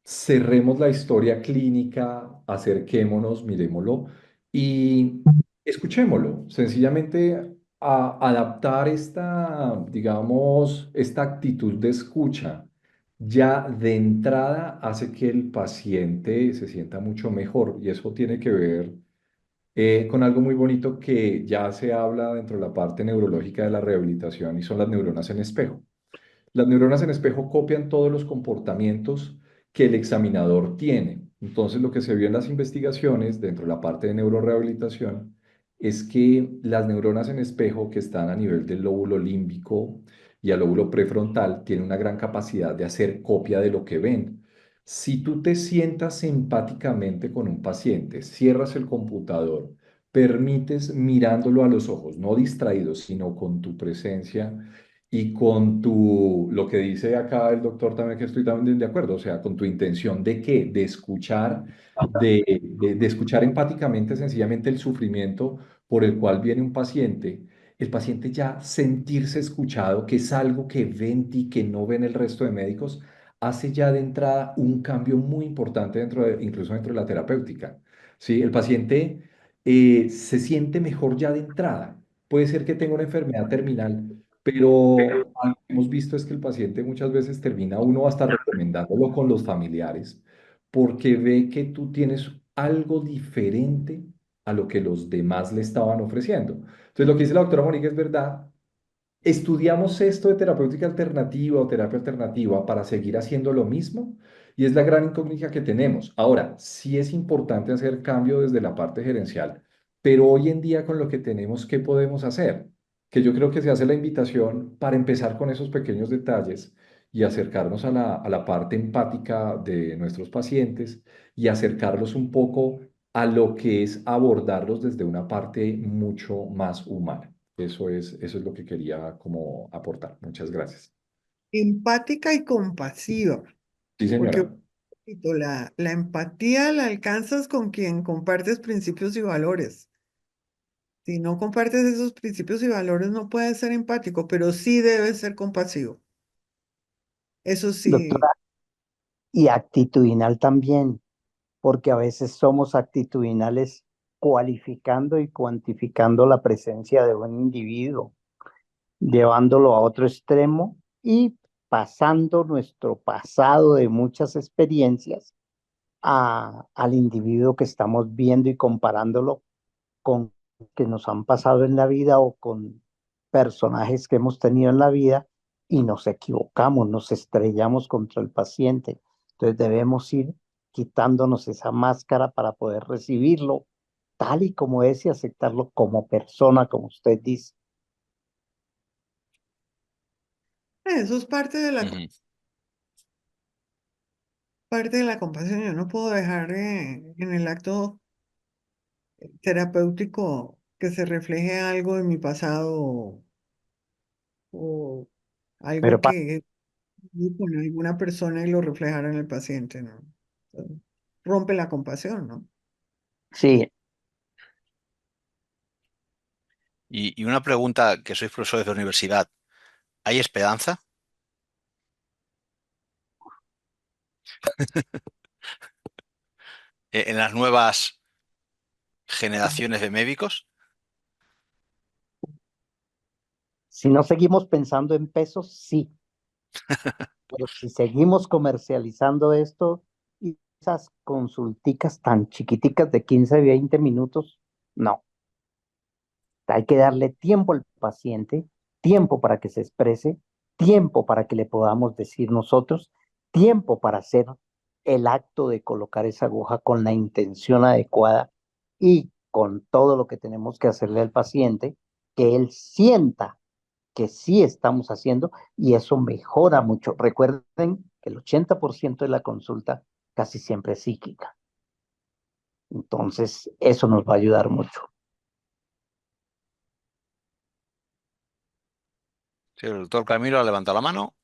Cerremos la historia clínica, acerquémonos, miremoslo y escuchémoslo. Sencillamente adaptar esta, digamos, esta actitud de escucha ya de entrada hace que el paciente se sienta mucho mejor, y eso tiene que ver con algo muy bonito que ya se habla dentro de la parte neurológica de la rehabilitación, y son las neuronas en espejo. Las neuronas en espejo copian todos los comportamientos que el examinador tiene. Entonces, lo que se vio en las investigaciones dentro de la parte de neurorehabilitación es que las neuronas en espejo, que están a nivel del lóbulo límbico y al lóbulo prefrontal, tienen una gran capacidad de hacer copia de lo que ven. Si tú te sientas empáticamente con un paciente, cierras el computador, permites mirándolo a los ojos, no distraído, sino con tu presencia y con tu, lo que dice acá el doctor también, que estoy también de acuerdo, o sea, con tu intención de qué, de escuchar, de escuchar empáticamente sencillamente el sufrimiento por el cual viene un paciente, el paciente ya sentirse escuchado, que es algo que ven en ti, que no ven el resto de médicos, hace ya de entrada un cambio muy importante incluso dentro de la terapéutica. ¿Sí? El paciente se siente mejor ya de entrada. Puede ser que tenga una enfermedad terminal, pero algo que hemos visto es que el paciente muchas veces termina uno hasta recomendándolo con los familiares, porque ve que tú tienes algo diferente a lo que los demás le estaban ofreciendo. Entonces, lo que dice la doctora Monique es verdad. Estudiamos esto de terapéutica alternativa o terapia alternativa para seguir haciendo lo mismo, y es la gran incógnita que tenemos. Ahora, sí es importante hacer cambio desde la parte gerencial, pero hoy en día con lo que tenemos, ¿qué podemos hacer? Que yo creo que se hace la invitación para empezar con esos pequeños detalles, y acercarnos a la parte empática de nuestros pacientes y acercarlos un poco a lo que es abordarlos desde una parte mucho más humana. Eso es lo que quería como aportar. Muchas gracias. Empática y compasiva, Sí, señora. porque repito, la empatía la alcanzas con quien compartes principios y valores. Si no compartes esos principios y valores, no puedes ser empático, pero sí debes ser compasivo. Eso sí, Doctora, y actitudinal también, porque a veces somos actitudinales cualificando y cuantificando la presencia de un individuo, llevándolo a otro extremo y pasando nuestro pasado de muchas experiencias al individuo que estamos viendo y comparándolo con que nos han pasado en la vida o con personajes que hemos tenido en la vida y nos equivocamos, nos estrellamos contra el paciente. Entonces debemos ir quitándonos esa máscara para poder recibirlo tal y como es y aceptarlo como persona, como usted dice. eso es Ujú. parte de la compasión. Yo no puedo dejar en el acto terapéutico que se refleje algo de mi pasado o Pero algo que vi con alguna persona y lo reflejara en el paciente, ¿no? Entonces, rompe la compasión, ¿no? sí, Y una pregunta, que sois profesores de universidad, ¿hay esperanza en las nuevas generaciones de médicos? si no seguimos pensando en pesos, sí, pero si seguimos comercializando esto y esas consulticas tan chiquiticas de 15 20 minutos, no. Hay que darle tiempo al paciente, tiempo para que se exprese, tiempo para que le podamos decir nosotros, tiempo para hacer el acto de colocar esa aguja con la intención adecuada y con todo lo que tenemos que hacerle al paciente, que él sienta que sí estamos haciendo y eso mejora mucho. Recuerden que el 80% de la consulta casi siempre es psíquica. Entonces, eso nos va a ayudar mucho. Sí, el doctor Camilo ha levantado la mano.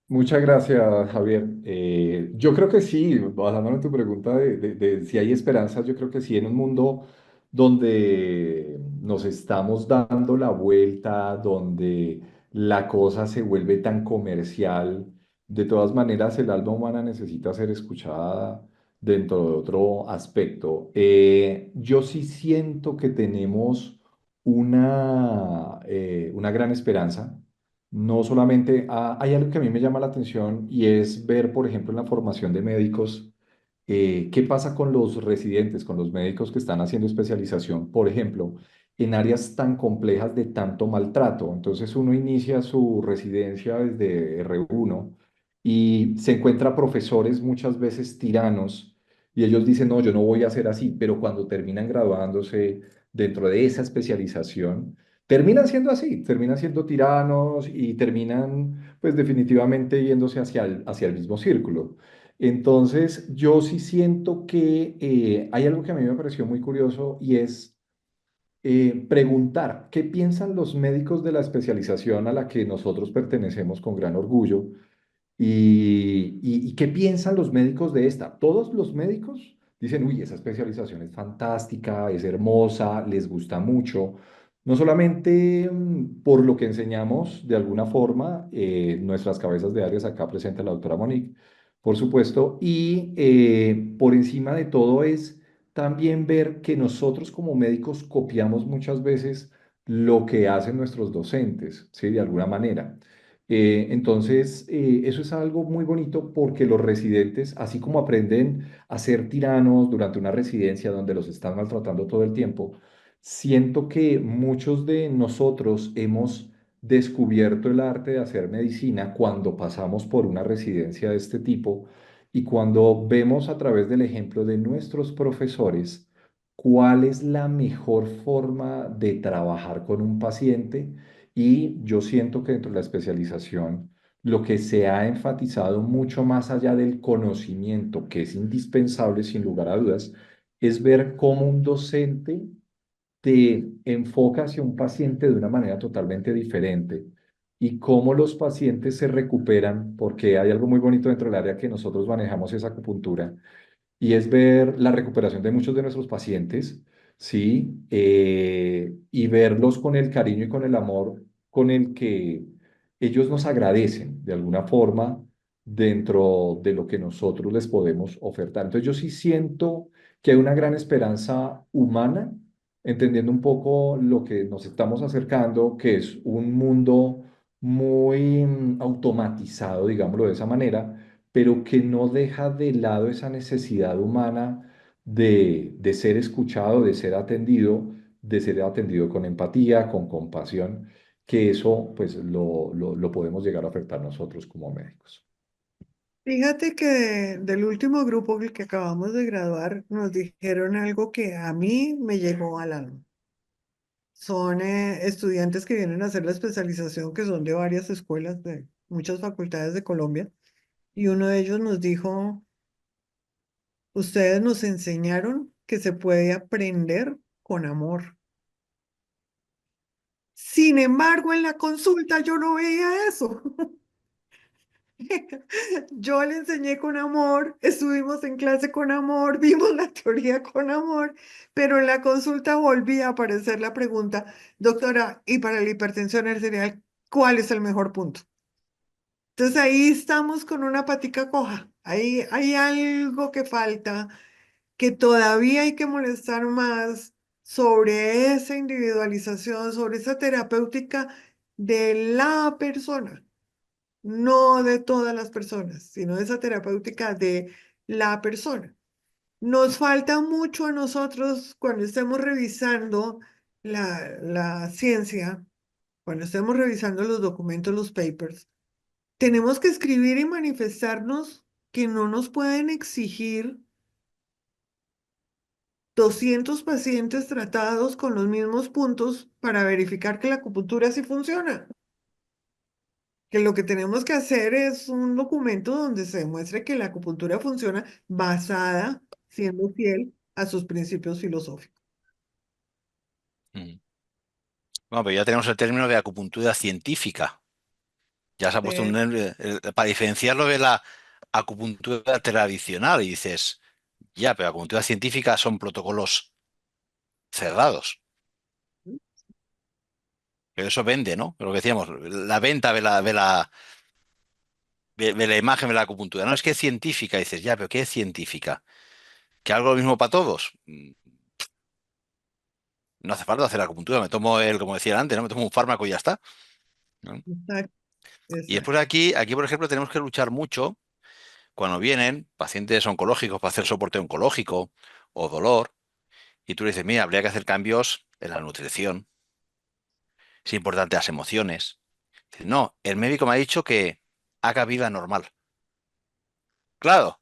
Muchas gracias, Javier. Yo creo que sí, basándome en tu pregunta de si hay esperanzas, yo creo que sí, en un mundo donde nos estamos dando la vuelta, donde la cosa se vuelve tan comercial, de todas maneras el alma humana necesita ser escuchada dentro de otro aspecto. Yo sí siento que tenemos una gran esperanza. No solamente, hay algo que a mí me llama la atención y es ver, por ejemplo, en la formación de médicos, qué pasa con los residentes, con los médicos que están haciendo especialización, por ejemplo, en áreas tan complejas de tanto maltrato. Entonces uno inicia su residencia desde R1 y se encuentra profesores muchas veces tiranos y ellos dicen, no, yo no voy a hacer así, pero cuando terminan graduándose dentro de esa especialización, terminan siendo así, terminan siendo tiranos y terminan, pues definitivamente yéndose hacia el mismo círculo. Entonces, yo sí siento que hay algo que a mí me pareció muy curioso y es preguntar qué piensan los médicos de la especialización a la que nosotros pertenecemos con gran orgullo y qué piensan los médicos de esta? Todos los médicos dicen, uy, esa especialización es fantástica, es hermosa, les gusta mucho. No solamente por lo que enseñamos de alguna forma, nuestras cabezas de áreas acá presente la doctora Monique, por supuesto, y por encima de todo es también ver que nosotros como médicos copiamos muchas veces lo que hacen nuestros docentes, ¿sí? De alguna manera. Entonces, eso es algo muy bonito porque los residentes, así como aprenden a ser tiranos durante una residencia donde los están maltratando todo el tiempo, siento que muchos de nosotros hemos descubierto el arte de hacer medicina cuando pasamos por una residencia de este tipo y cuando vemos a través del ejemplo de nuestros profesores cuál es la mejor forma de trabajar con un paciente Y yo siento que dentro de la especialización, lo que se ha enfatizado mucho más allá del conocimiento, que es indispensable sin lugar a dudas, es ver cómo un docente te enfoca hacia un paciente de una manera totalmente diferente y cómo los pacientes se recuperan, porque hay algo muy bonito dentro del área que nosotros manejamos, es acupuntura, y es ver la recuperación de muchos de nuestros pacientes, ¿sí? Y verlos con el cariño y con el amor con el que ellos nos agradecen de alguna forma dentro de lo que nosotros les podemos ofertar. Entonces yo sí siento que hay una gran esperanza humana, entendiendo un poco lo que nos estamos acercando, que es un mundo muy automatizado, digámoslo de esa manera, pero que no deja de lado esa necesidad humana de ser escuchado, de ser atendido con empatía, con compasión, que eso pues lo podemos llegar a afectar nosotros como médicos. Fíjate que del último grupo el que acabamos de graduar, nos dijeron algo que a mí me llegó al alma. Son estudiantes que vienen a hacer la especialización, que son de varias escuelas, de muchas facultades de Colombia, y uno de ellos nos dijo, ustedes nos enseñaron que se puede aprender con amor. Sin embargo, en la consulta yo no veía eso. Yo le enseñé con amor, estuvimos en clase con amor, vimos la teoría con amor, pero en la consulta volvía a aparecer la pregunta, doctora, y para la hipertensión arterial, ¿cuál es el mejor punto? Entonces ahí estamos con una patica coja, ahí hay algo que falta, que todavía hay que molestar más sobre esa individualización, sobre esa terapéutica de la persona, no de todas las personas, sino esa terapéutica de la persona. Nos falta mucho a nosotros cuando estemos revisando la ciencia, cuando estemos revisando los documentos, los papers. Tenemos que escribir y manifestarnos que no nos pueden exigir 200 pacientes tratados con los mismos puntos para verificar que la acupuntura sí funciona. Que lo que tenemos que hacer es un documento donde se demuestre que la acupuntura funciona basada, siendo fiel a sus principios filosóficos. Mm. Bueno, pero ya tenemos el término de acupuntura científica. Ya se ha puesto Eh, para diferenciarlo de la acupuntura tradicional y dices, ya, pero acupuntura científica son protocolos cerrados. Pero eso vende, ¿no? Lo que decíamos, la venta de la imagen de la acupuntura. No es que es científica, dices, ya, pero ¿qué es científica? ¿Que hago lo mismo para todos? No hace falta hacer acupuntura, me tomo como decía antes, ¿no? Me tomo un fármaco y ya está, ¿no? exacto, Y después exacto. aquí, por ejemplo, tenemos que luchar mucho cuando vienen pacientes oncológicos para hacer soporte oncológico o dolor, y tú le dices, mira, habría que hacer cambios en la nutrición, es importante las emociones. Dice, no, el médico me ha dicho que haga vida normal. Claro,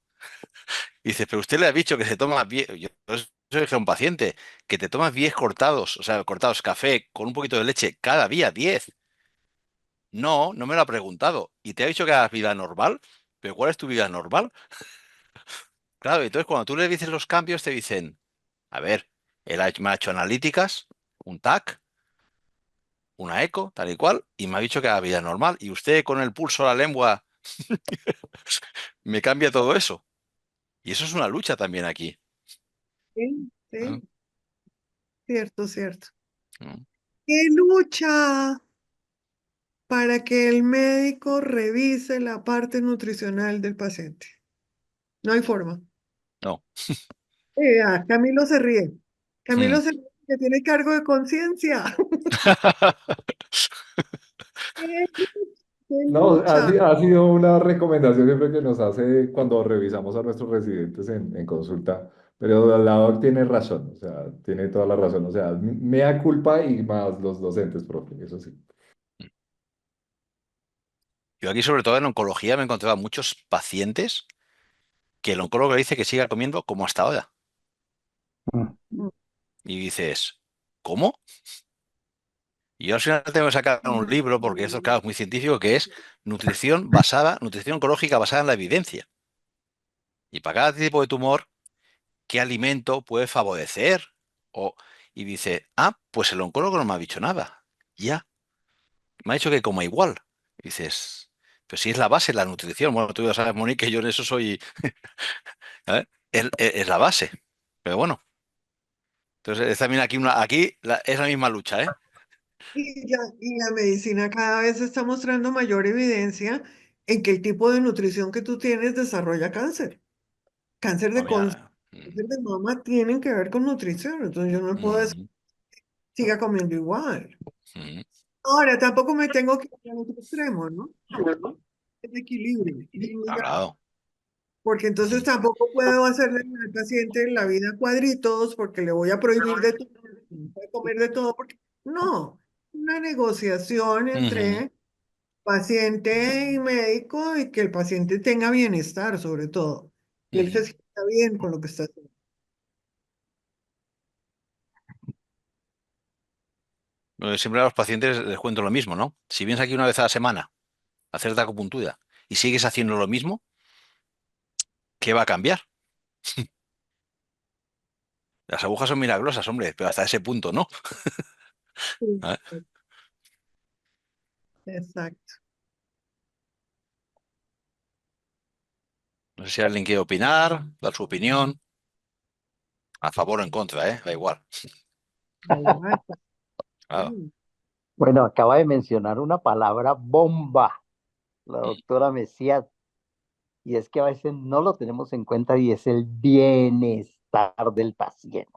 dice, pero usted le ha dicho que se toma yo soy un paciente, que te tomas 10 cortados, o sea, cortados café con un poquito de leche cada día, 10. No, no me lo ha preguntado. ¿Y te ha dicho que hagas vida normal? ¿Pero cuál es tu vida normal? Claro, entonces cuando tú le dices los cambios, te dicen, a ver, me ha hecho analíticas, un TAC, una eco, tal y cual, y me ha dicho que haga vida normal. Y usted con el pulso a la lengua me cambia todo eso. Y eso es una lucha también aquí. Sí, ¿No? sí, cierto, cierto. ¿No? ¿Qué lucha para que el médico revise la parte nutricional del paciente? No hay forma. No. Camilo se ríe. Hmm. Camilo se ríe que tiene cargo de conciencia. ¡Qué qué No, lucha! ha sido una recomendación siempre que nos hace cuando revisamos a nuestros residentes en consulta, pero la doc tiene razón, o sea, tiene toda la razón, o sea, mea culpa y más los docentes, profe, eso sí. Yo aquí, sobre todo en oncología, me he encontrado muchos pacientes que el oncólogo le dice que siga comiendo como hasta ahora. Mm. Mm, Y dices, ¿cómo? Y yo al final tengo que sacar un libro, porque esto, claro, es muy científico, que es nutrición oncológica basada en la evidencia. Y para cada tipo de tumor, ¿qué alimento puede favorecer? O, y dice, pues el oncólogo no me ha dicho nada. Ya, me ha dicho que coma igual. Y dices, pues si es la base la nutrición. Bueno, tú ya sabes, Monique, que yo en eso soy, ¿eh? Es la base. Pero bueno, entonces es también es la misma lucha, ¿eh? Y la medicina cada vez está mostrando mayor evidencia en que el tipo de nutrición que tú tienes desarrolla cáncer. Cáncer Ah, de cáncer mira. de mama tienen que ver con nutrición. Entonces yo no puedo decir Mm, siga comiendo igual. mm, Ahora, tampoco me tengo que ir al otro extremo, ¿no? El equilibrio. claro. Porque entonces Mm, tampoco puedo hacerle al paciente la vida a cuadritos porque le voy a prohibir de todo, no puede comer de todo, porque no, una negociación ujú, entre paciente y médico y que el paciente tenga bienestar sobre todo. Y él ujú. se sienta bien con lo que está haciendo. Siempre a los pacientes les cuento lo mismo, ¿no? Si vienes aquí una vez a la semana a hacerte acupuntura y sigues haciendo lo mismo, ¿qué va a cambiar? Las agujas son milagrosas, hombre, pero hasta ese punto, ¿no? Sí, ¿Eh? exacto. No sé si alguien quiere opinar, dar su opinión, a favor o en contra, ¿eh? Da igual. Igual, Claro. sí. Bueno, acaba de mencionar una palabra bomba, la Mm, doctora Mesías, y es que a veces no lo tenemos en cuenta y es el bienestar del paciente.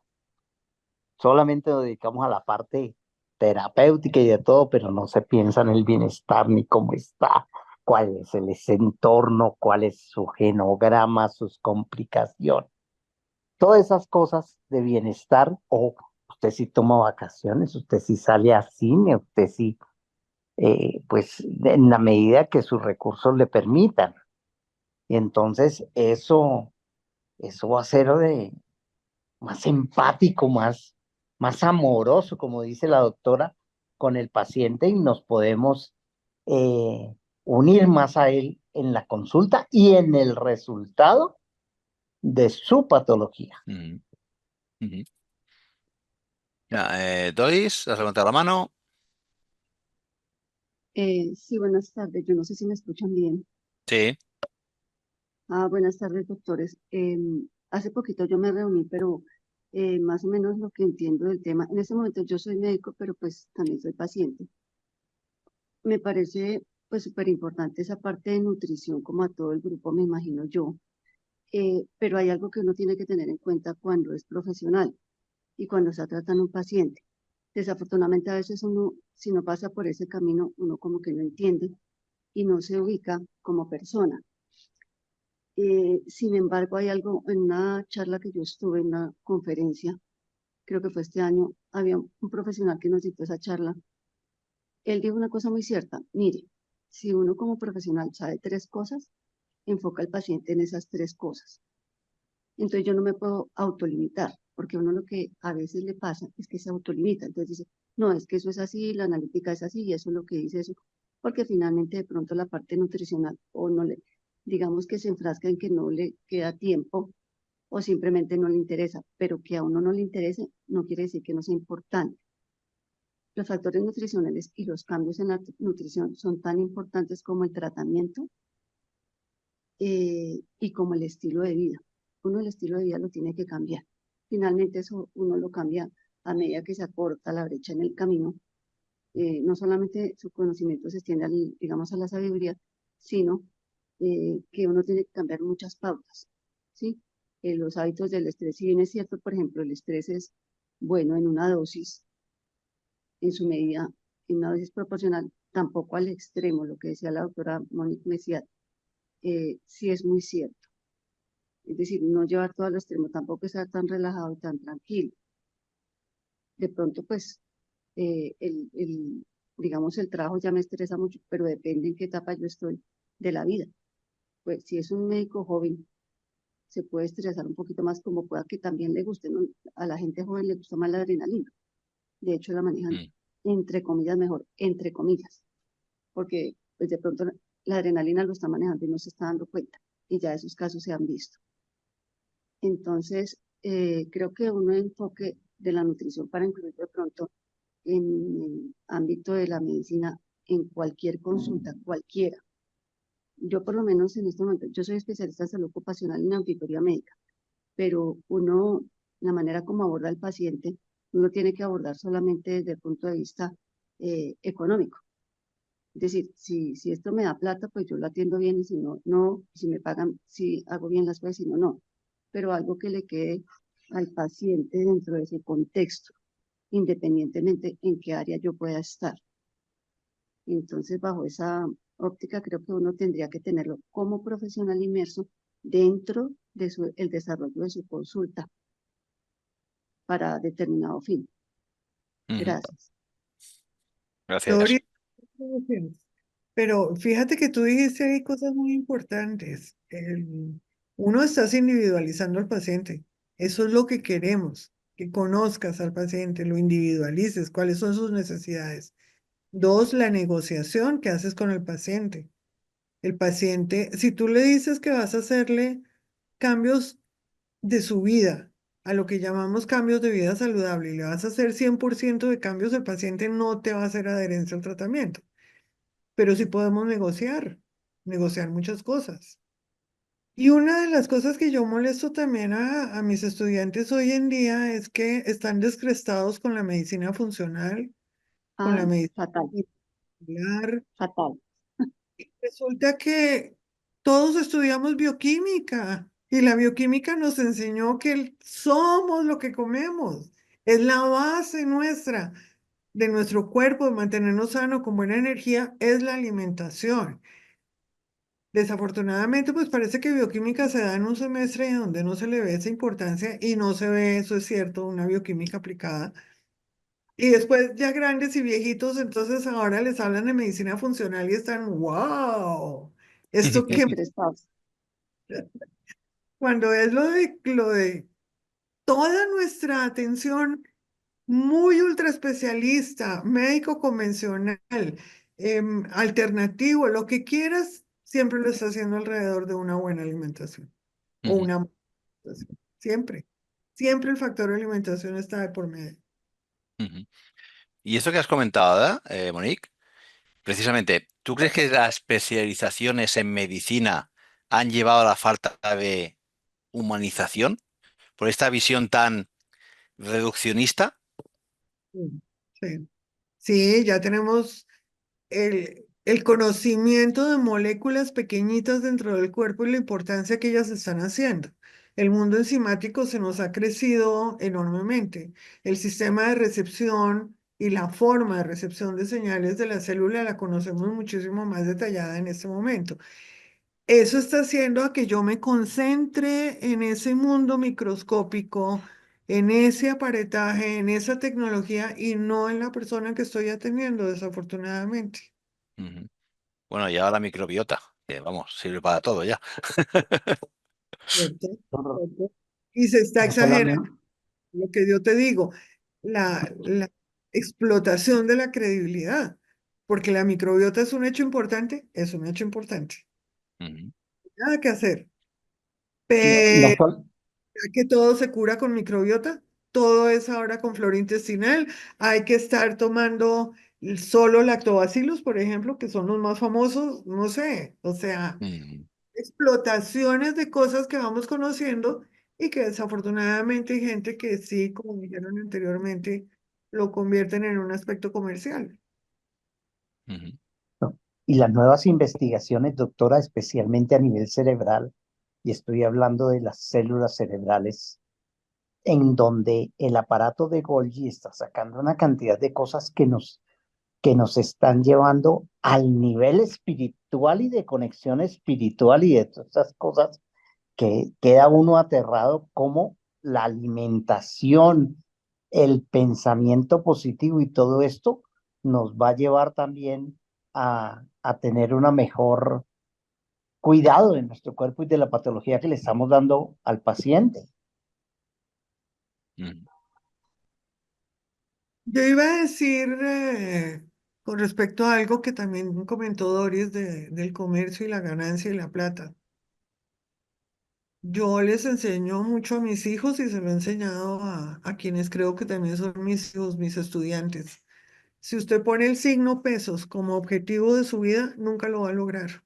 Solamente nos dedicamos a la parte terapéutica y de todo, pero no se piensa en el bienestar ni cómo está, cuál es ese entorno, cuál es su genograma, sus complicaciones. Todas esas cosas de bienestar, o usted sí toma vacaciones, usted sí sale a cine, usted sí, pues en la medida que sus recursos le permitan. Y entonces eso va a ser más empático, más amoroso, como dice la doctora, con el paciente y nos podemos eh, unir más a él en la consulta y en el resultado de su patología. mm, ujú. Ya, Doris, has levantado la mano. Sí, buenas tardes. Yo no sé si me escuchan bien. Sí. Buenas tardes, doctores. Hace poquito yo me reuní, pero más o menos lo que entiendo del tema. En este momento yo soy médico, pero pues también soy paciente. Me parece pues súper importante esa parte de nutrición, como a todo el grupo, me imagino yo. Pero hay algo que uno tiene que tener en cuenta cuando es profesional y cuando está tratando a un paciente. Desafortunadamente a veces uno, si no pasa por ese camino, uno como que no entiende y no se ubica como persona. Sin embargo, hay algo en una charla que yo estuve, en una conferencia, creo que fue este año, había un profesional que nos dictó esa charla. Él dijo una cosa muy cierta. Mire, si uno como profesional sabe tres cosas, enfoca al paciente en esas tres cosas. Entonces yo no me puedo autolimitar, porque uno lo que a veces le pasa es que se autolimita. Entonces dice, no, es que eso es así, la analítica es así, y eso es lo que dice eso, porque finalmente de pronto la parte nutricional o no le, digamos que se enfrasca en que no le queda tiempo o simplemente no le interesa, pero que a uno no le interese no quiere decir que no sea importante. Los factores nutricionales y los cambios en la nutrición son tan importantes como el tratamiento y como el estilo de vida. Uno el estilo de vida lo tiene que cambiar. Finalmente eso uno lo cambia a medida que se acorta la brecha en el camino. No solamente su conocimiento se extiende, digamos, a la sabiduría, sino que uno tiene que cambiar muchas pautas, ¿sí? Los hábitos del estrés, si bien es cierto, por ejemplo, el estrés es bueno en una dosis, en su medida, en una dosis proporcional, tampoco al extremo, lo que decía la doctora Monique Messiat, sí es muy cierto. Es decir, no llevar todo al extremo, tampoco estar tan relajado y tan tranquilo. De pronto, pues, digamos, el trabajo ya me estresa mucho, pero depende en qué etapa yo estoy de la vida. Pues si es un médico joven, se puede estresar un poquito más, como pueda que también le guste, ¿no? A la gente joven le gusta más la adrenalina, de hecho la manejan Mm, entre comillas, mejor, entre comillas, porque pues de pronto la adrenalina lo está manejando y no se está dando cuenta, y ya esos casos se han visto. Entonces, creo que un enfoque de la nutrición para incluir de pronto en el ámbito de la medicina, en cualquier consulta, cualquiera. Yo por lo menos en este momento, yo soy especialista en salud ocupacional y en auditoría médica, pero uno, la manera como aborda al paciente, uno tiene que abordar solamente desde el punto de vista económico. Es decir, si esto me da plata, pues yo lo atiendo bien y si no, no, si me pagan, si hago bien las cosas, si no, no. Pero algo que le quede al paciente dentro de ese contexto, independientemente en qué área yo pueda estar. Entonces, bajo esa óptica, creo que uno tendría que tenerlo como profesional inmerso dentro de el desarrollo de su consulta para determinado fin. Ujú. Gracias. Gracias. Gloria, gracias. Pero fíjate que tú dijiste ahí cosas muy importantes. Uno, estás individualizando al paciente. Eso es lo que queremos, que conozcas al paciente, lo individualices, cuáles son sus necesidades. Dos, la negociación que haces con el paciente. El paciente, si tú le dices que vas a hacerle cambios de su vida, a lo que llamamos cambios de vida saludable, y le vas a hacer 100% de cambios, el paciente no te va a hacer adherencia al tratamiento. Pero sí podemos negociar muchas cosas. Y una de las cosas que yo molesto también a mis estudiantes hoy en día es que están descrestados con la medicina funcional, con la Ay, medicina fatal, molecular. fatal. Resulta que todos estudiamos bioquímica y la bioquímica nos enseñó que somos lo que comemos. Es la base nuestra, de nuestro cuerpo, de mantenernos sano con buena energía, es la alimentación. Desafortunadamente, pues parece que bioquímica se da en un semestre donde no se le ve esa importancia y no se ve, eso es cierto, una bioquímica aplicada. Y después ya grandes y viejitos, entonces ahora les hablan de medicina funcional y están, wow, esto que Descrestados. cuando es lo de toda nuestra atención muy ultra especialista, médico convencional, alternativo, lo que quieras, siempre lo está haciendo alrededor de una buena alimentación o Ujú, una mala alimentación. Siempre, siempre el factor alimentación está de por medio. ujú. Y esto que has comentado, ¿verdad, Monique? Precisamente, ¿tú crees que las especializaciones en medicina han llevado a la falta de humanización por esta visión tan reduccionista? Sí, sí. Sí, ya tenemos el conocimiento de moléculas pequeñitas dentro del cuerpo y la importancia que ellas están haciendo. El mundo enzimático se nos ha crecido enormemente. El sistema de recepción y la forma de recepción de señales de la célula la conocemos muchísimo más detallada en este momento. Eso está haciendo a que yo me concentre en ese mundo microscópico, en ese aparataje, en esa tecnología y no en la persona que estoy atendiendo, desafortunadamente. Ujú. Bueno, y ahora la microbiota, que vamos, sirve para todo ya. ¿Cierto? No, ¿Cierto? Y se está no exagerando solamente, lo que yo te digo, la explotación de la credibilidad, porque la microbiota es un hecho importante, es un hecho importante. Ujú, Nada que hacer. no Pero sol- que todo se cura con microbiota, todo es ahora con flora intestinal. Hay que estar tomando solo lactobacillus, por ejemplo, que son los más famosos, no sé, o sea, ujú, explotaciones de cosas que vamos conociendo y que desafortunadamente hay gente que sí, como dijeron anteriormente, lo convierten en un aspecto comercial. ujú, no. Y las nuevas investigaciones, doctora, especialmente a nivel cerebral, y estoy hablando de las células cerebrales, en donde el aparato de Golgi está sacando una cantidad de cosas que nos están llevando al nivel espiritual y de conexión espiritual y de todas estas cosas que queda uno aterrado como la alimentación, el pensamiento positivo y todo esto nos va a llevar también a tener una mejor cuidado de nuestro cuerpo y de la patología que le estamos dando al paciente. ujú. Yo iba a decir con respecto a algo que también comentó Doris del comercio y la ganancia y la plata. Yo les enseño mucho a mis hijos y se lo he enseñado a quienes creo que también son mis hijos, mis estudiantes. Si usted pone el signo pesos como objetivo de su vida, nunca lo va a lograr.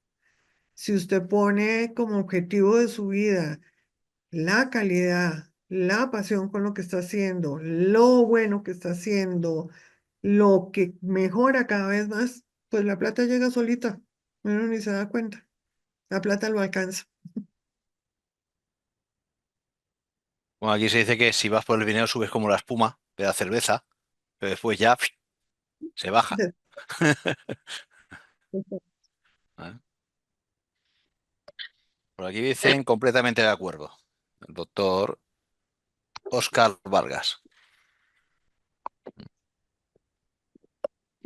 Si usted pone como objetivo de su vida la calidad, la pasión con lo que está haciendo, lo bueno que está haciendo, lo que mejora cada vez más, pues la plata llega solita. Uno ni se da cuenta. La plata lo alcanza. Bueno, aquí se dice que si vas por el dinero subes como la espuma de la cerveza, pero después ya se baja. ¿Eh? Por aquí dicen completamente de acuerdo. El doctor Oscar Vargas.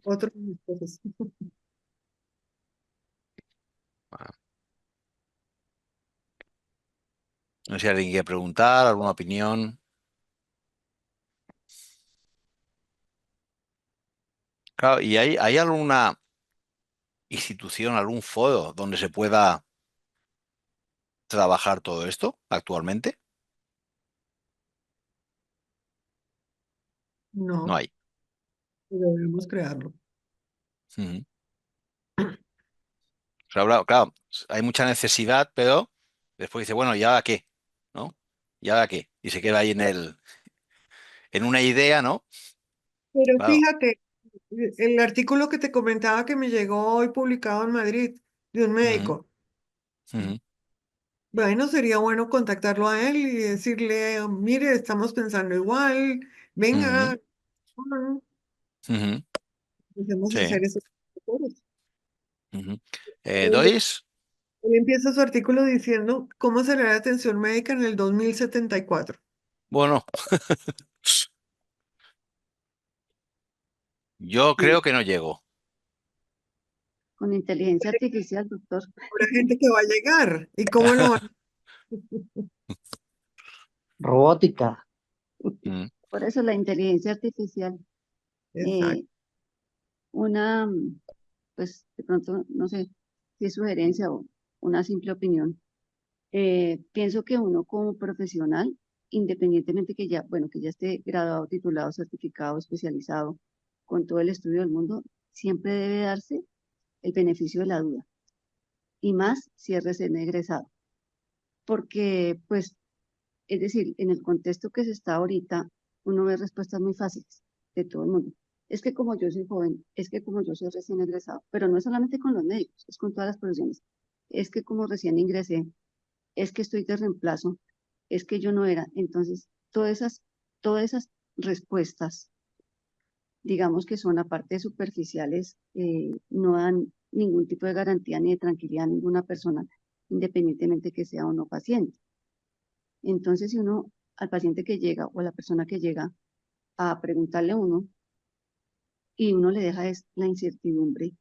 Otro de mis cosas. Ah, no sé si alguien quiere preguntar, alguna opinión. Claro, ¿y hay alguna institución, algún foro donde se pueda trabajar todo esto actualmente? No No, hay. debemos crearlo. Ujú. O sea, claro, hay mucha necesidad, pero después dice, bueno, ¿y ahora qué? ¿No? ¿Y ahora qué? Y se queda ahí en una idea, ¿no? Pero Claro. fíjate, el artículo que te comentaba que me llegó hoy publicado en Madrid de un Ujú, médico. ujú, Bueno, sería bueno contactarlo a él y decirle, mire, estamos pensando igual, ujú, venga, ujú. empecemos a Sí. hacer esos cosas. Ujú. Él, Doris, él empieza su artículo diciendo cómo será la atención médica en el 2074. bueno, yo con, creo que no llego. con inteligencia artificial, doctor. Habrá gente que va a llegar. ¿Y cómo lo van a Robótica. Mm, Por eso la inteligencia artificial, hacer? eh, una, pues de pronto, no sé si es sugerencia o una simple opinión. Pienso que uno como profesional, independientemente que ya, bueno, que ya esté graduado, titulado, certificado, especializado, con todo el estudio del mundo, siempre debe darse el beneficio de la duda, y más si es recién egresado, porque pues, es decir, en el contexto que se está ahorita, uno ve respuestas muy fáciles de todo el mundo. Es que como yo soy joven, es que como yo soy recién egresado, pero no es solamente con los médicos, es con todas las profesiones. Es que como recién ingresé, es que estoy de reemplazo, es que yo no era. Entonces, todas esas respuestas, digamos que son aparte de superficiales, no dan ningún tipo de garantía ni de tranquilidad a ninguna persona, independientemente que sea o no paciente. Entonces, si uno, al paciente que llega o a la persona que llega a preguntarle a uno y uno le deja es la incertidumbre,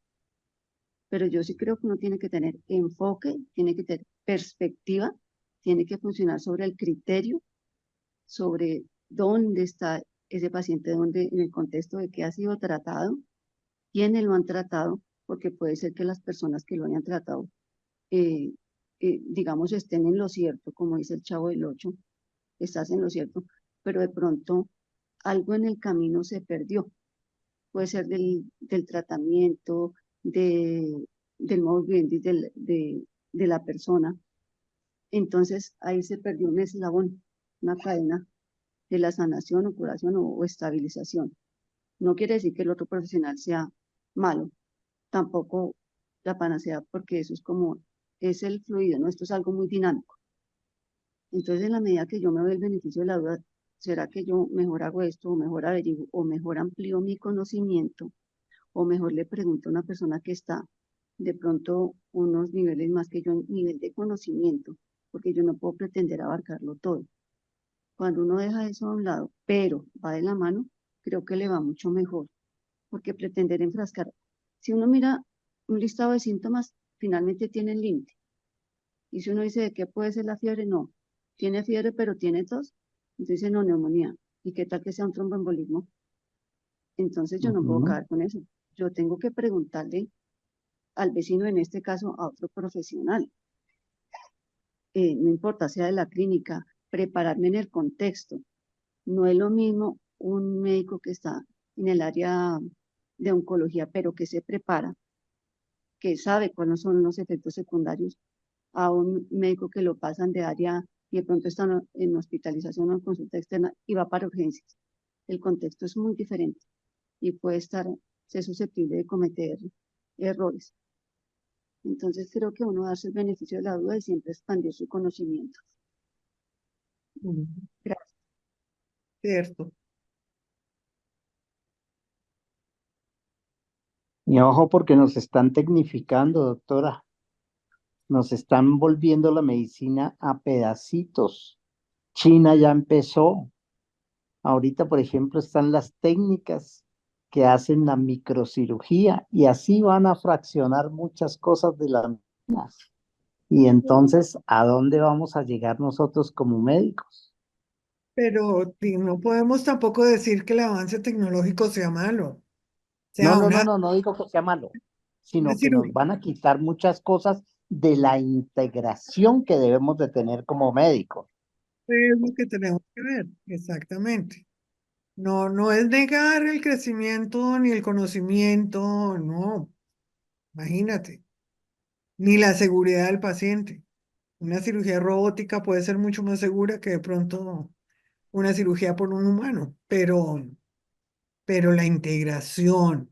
pero yo sí creo que uno tiene que tener enfoque, tiene que tener perspectiva, tiene que funcionar sobre el criterio, sobre dónde está ese paciente, dónde, en el contexto de que ha sido tratado, quiénes lo han tratado, porque puede ser que las personas que lo hayan tratado, eh, digamos, estén en lo cierto, como dice el Chavo del Ocho, estás en lo cierto, pero de pronto algo en el camino se perdió. Puede ser del tratamiento, del modo vivendi de la persona. Entonces ahí se perdió un eslabón, una cadena de la sanación o curación o estabilización. No quiere decir que el otro profesional sea malo, tampoco la panacea, porque eso es como, es el fluido, ¿no? Esto es algo muy dinámico. Entonces, en la medida que yo me doy el beneficio de la duda, ¿será que yo mejor hago esto, o mejor averiguo, o mejor amplío mi conocimiento, o mejor le pregunto a una persona que está de pronto unos niveles más que yo, nivel de conocimiento, porque yo no puedo pretender abarcarlo todo. Cuando uno deja eso a un lado, pero va de la mano, creo que le va mucho mejor, porque pretender enfrascar, si uno mira un listado de síntomas, finalmente tiene límite. Y si uno dice de qué puede ser la fiebre, no. Tiene fiebre, pero tiene tos, entonces dice no, neumonía. ¿Y qué tal que sea un tromboembolismo? Entonces yo no puedo Ujú. quedar con eso. Yo tengo que preguntarle al vecino, en este caso a otro profesional, no importa, sea de la clínica, prepararme en el contexto. No es lo mismo un médico que está en el área de oncología, pero que se prepara, que sabe cuáles son los efectos secundarios, a un médico que lo pasan de área y de pronto está en hospitalización o en consulta externa y va para urgencias. El contexto es muy diferente y puede ser susceptible de cometer errores. Entonces creo que uno darse el beneficio de la duda y siempre expandir su conocimiento. Ujú. Gracias. Cierto. Y ojo porque nos están tecnificando, doctora. Nos están volviendo la medicina a pedacitos. China ya empezó. Ahorita, por ejemplo, están las técnicas que hacen la microcirugía y así van a fraccionar muchas cosas de las mismas. Y entonces, ¿a dónde vamos a llegar nosotros como médicos? Pero no podemos tampoco decir que el avance tecnológico sea malo. O No, sea, no, no, no, no digo que sea malo, una sino que nos cirugía van a quitar muchas cosas de la integración que debemos de tener como médicos. es lo que tenemos que ver, exactamente. No, no es negar el crecimiento ni el conocimiento, no, imagínate, ni la seguridad del paciente. Una cirugía robótica puede ser mucho más segura que de pronto una cirugía por un humano, pero la integración,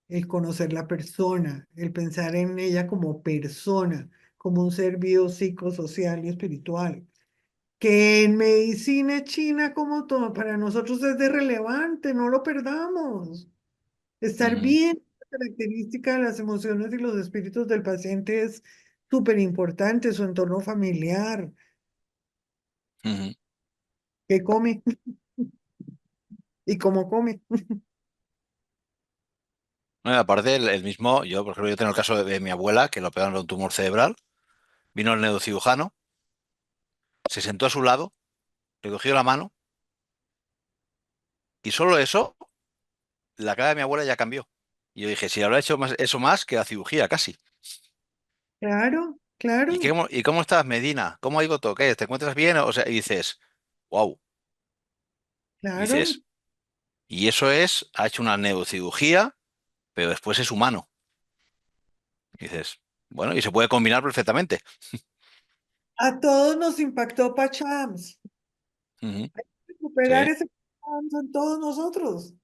el conocer la persona, el pensar en ella como persona, como un ser biopsicosocial y espiritual, que en medicina china como todo para nosotros es de relevante, no lo perdamos. Estar Ujú, bien, la característica de las emociones y los espíritus del paciente es súper importante, su entorno familiar, ujú. qué come y cómo come. Bueno, aparte, el mismo, yo, por ejemplo, yo tengo el caso de mi abuela, que lo operaron de un tumor cerebral, vino el neurocirujano, se sentó a su lado, le cogió la mano y solo eso, la cara de mi abuela ya cambió. Y yo dije, si habrá hecho eso más que la cirugía, casi. Claro, claro, Y cómo estás, Medina? ¿Cómo ha ido todo? ¿Qué? ¿Te encuentras bien? O sea, y dices, wow. claro. Dices, y eso es, ha hecho una neurocirugía, pero después es humano. Y dices, bueno, y se puede combinar perfectamente. A todos nos impactó Pachams. Ujú. Recuperar Sí. ese Pachams en todos nosotros.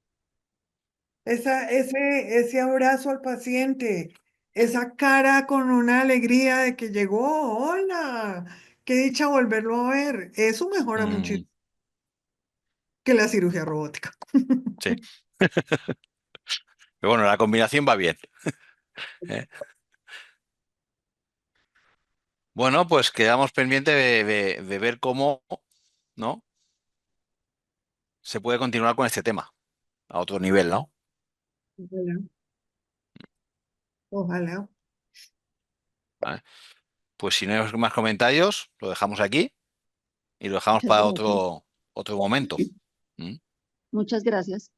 Ese abrazo al paciente, esa cara con una alegría de que llegó, hola, qué dicha volverlo a ver. Eso mejora Mm, muchísimo que la cirugía robótica. sí. Pero bueno, la combinación va bien. ¿Eh? Bueno, pues quedamos pendientes de ver cómo, ¿no? Se puede continuar con este tema a otro nivel, ¿no? Ojalá, ojalá. ¿Vale? Pues si no hay más comentarios, lo dejamos aquí y lo dejamos Muchas para gracias. otro momento. ¿Mm? Muchas gracias.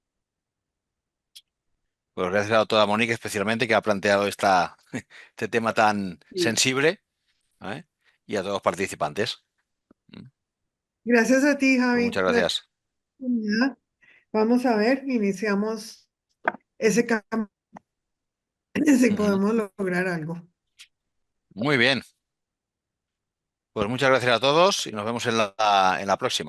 Pues gracias a la doctora Monique especialmente que ha planteado este tema tan Sí. sensible, ¿vale? Y a todos los participantes. ¿Mm? Gracias a ti, Pues Javi. muchas gracias. Vamos a ver, iniciamos ese cambio, si Ujú. podemos lograr algo. Muy bien. Pues muchas gracias a todos y nos vemos en la próxima.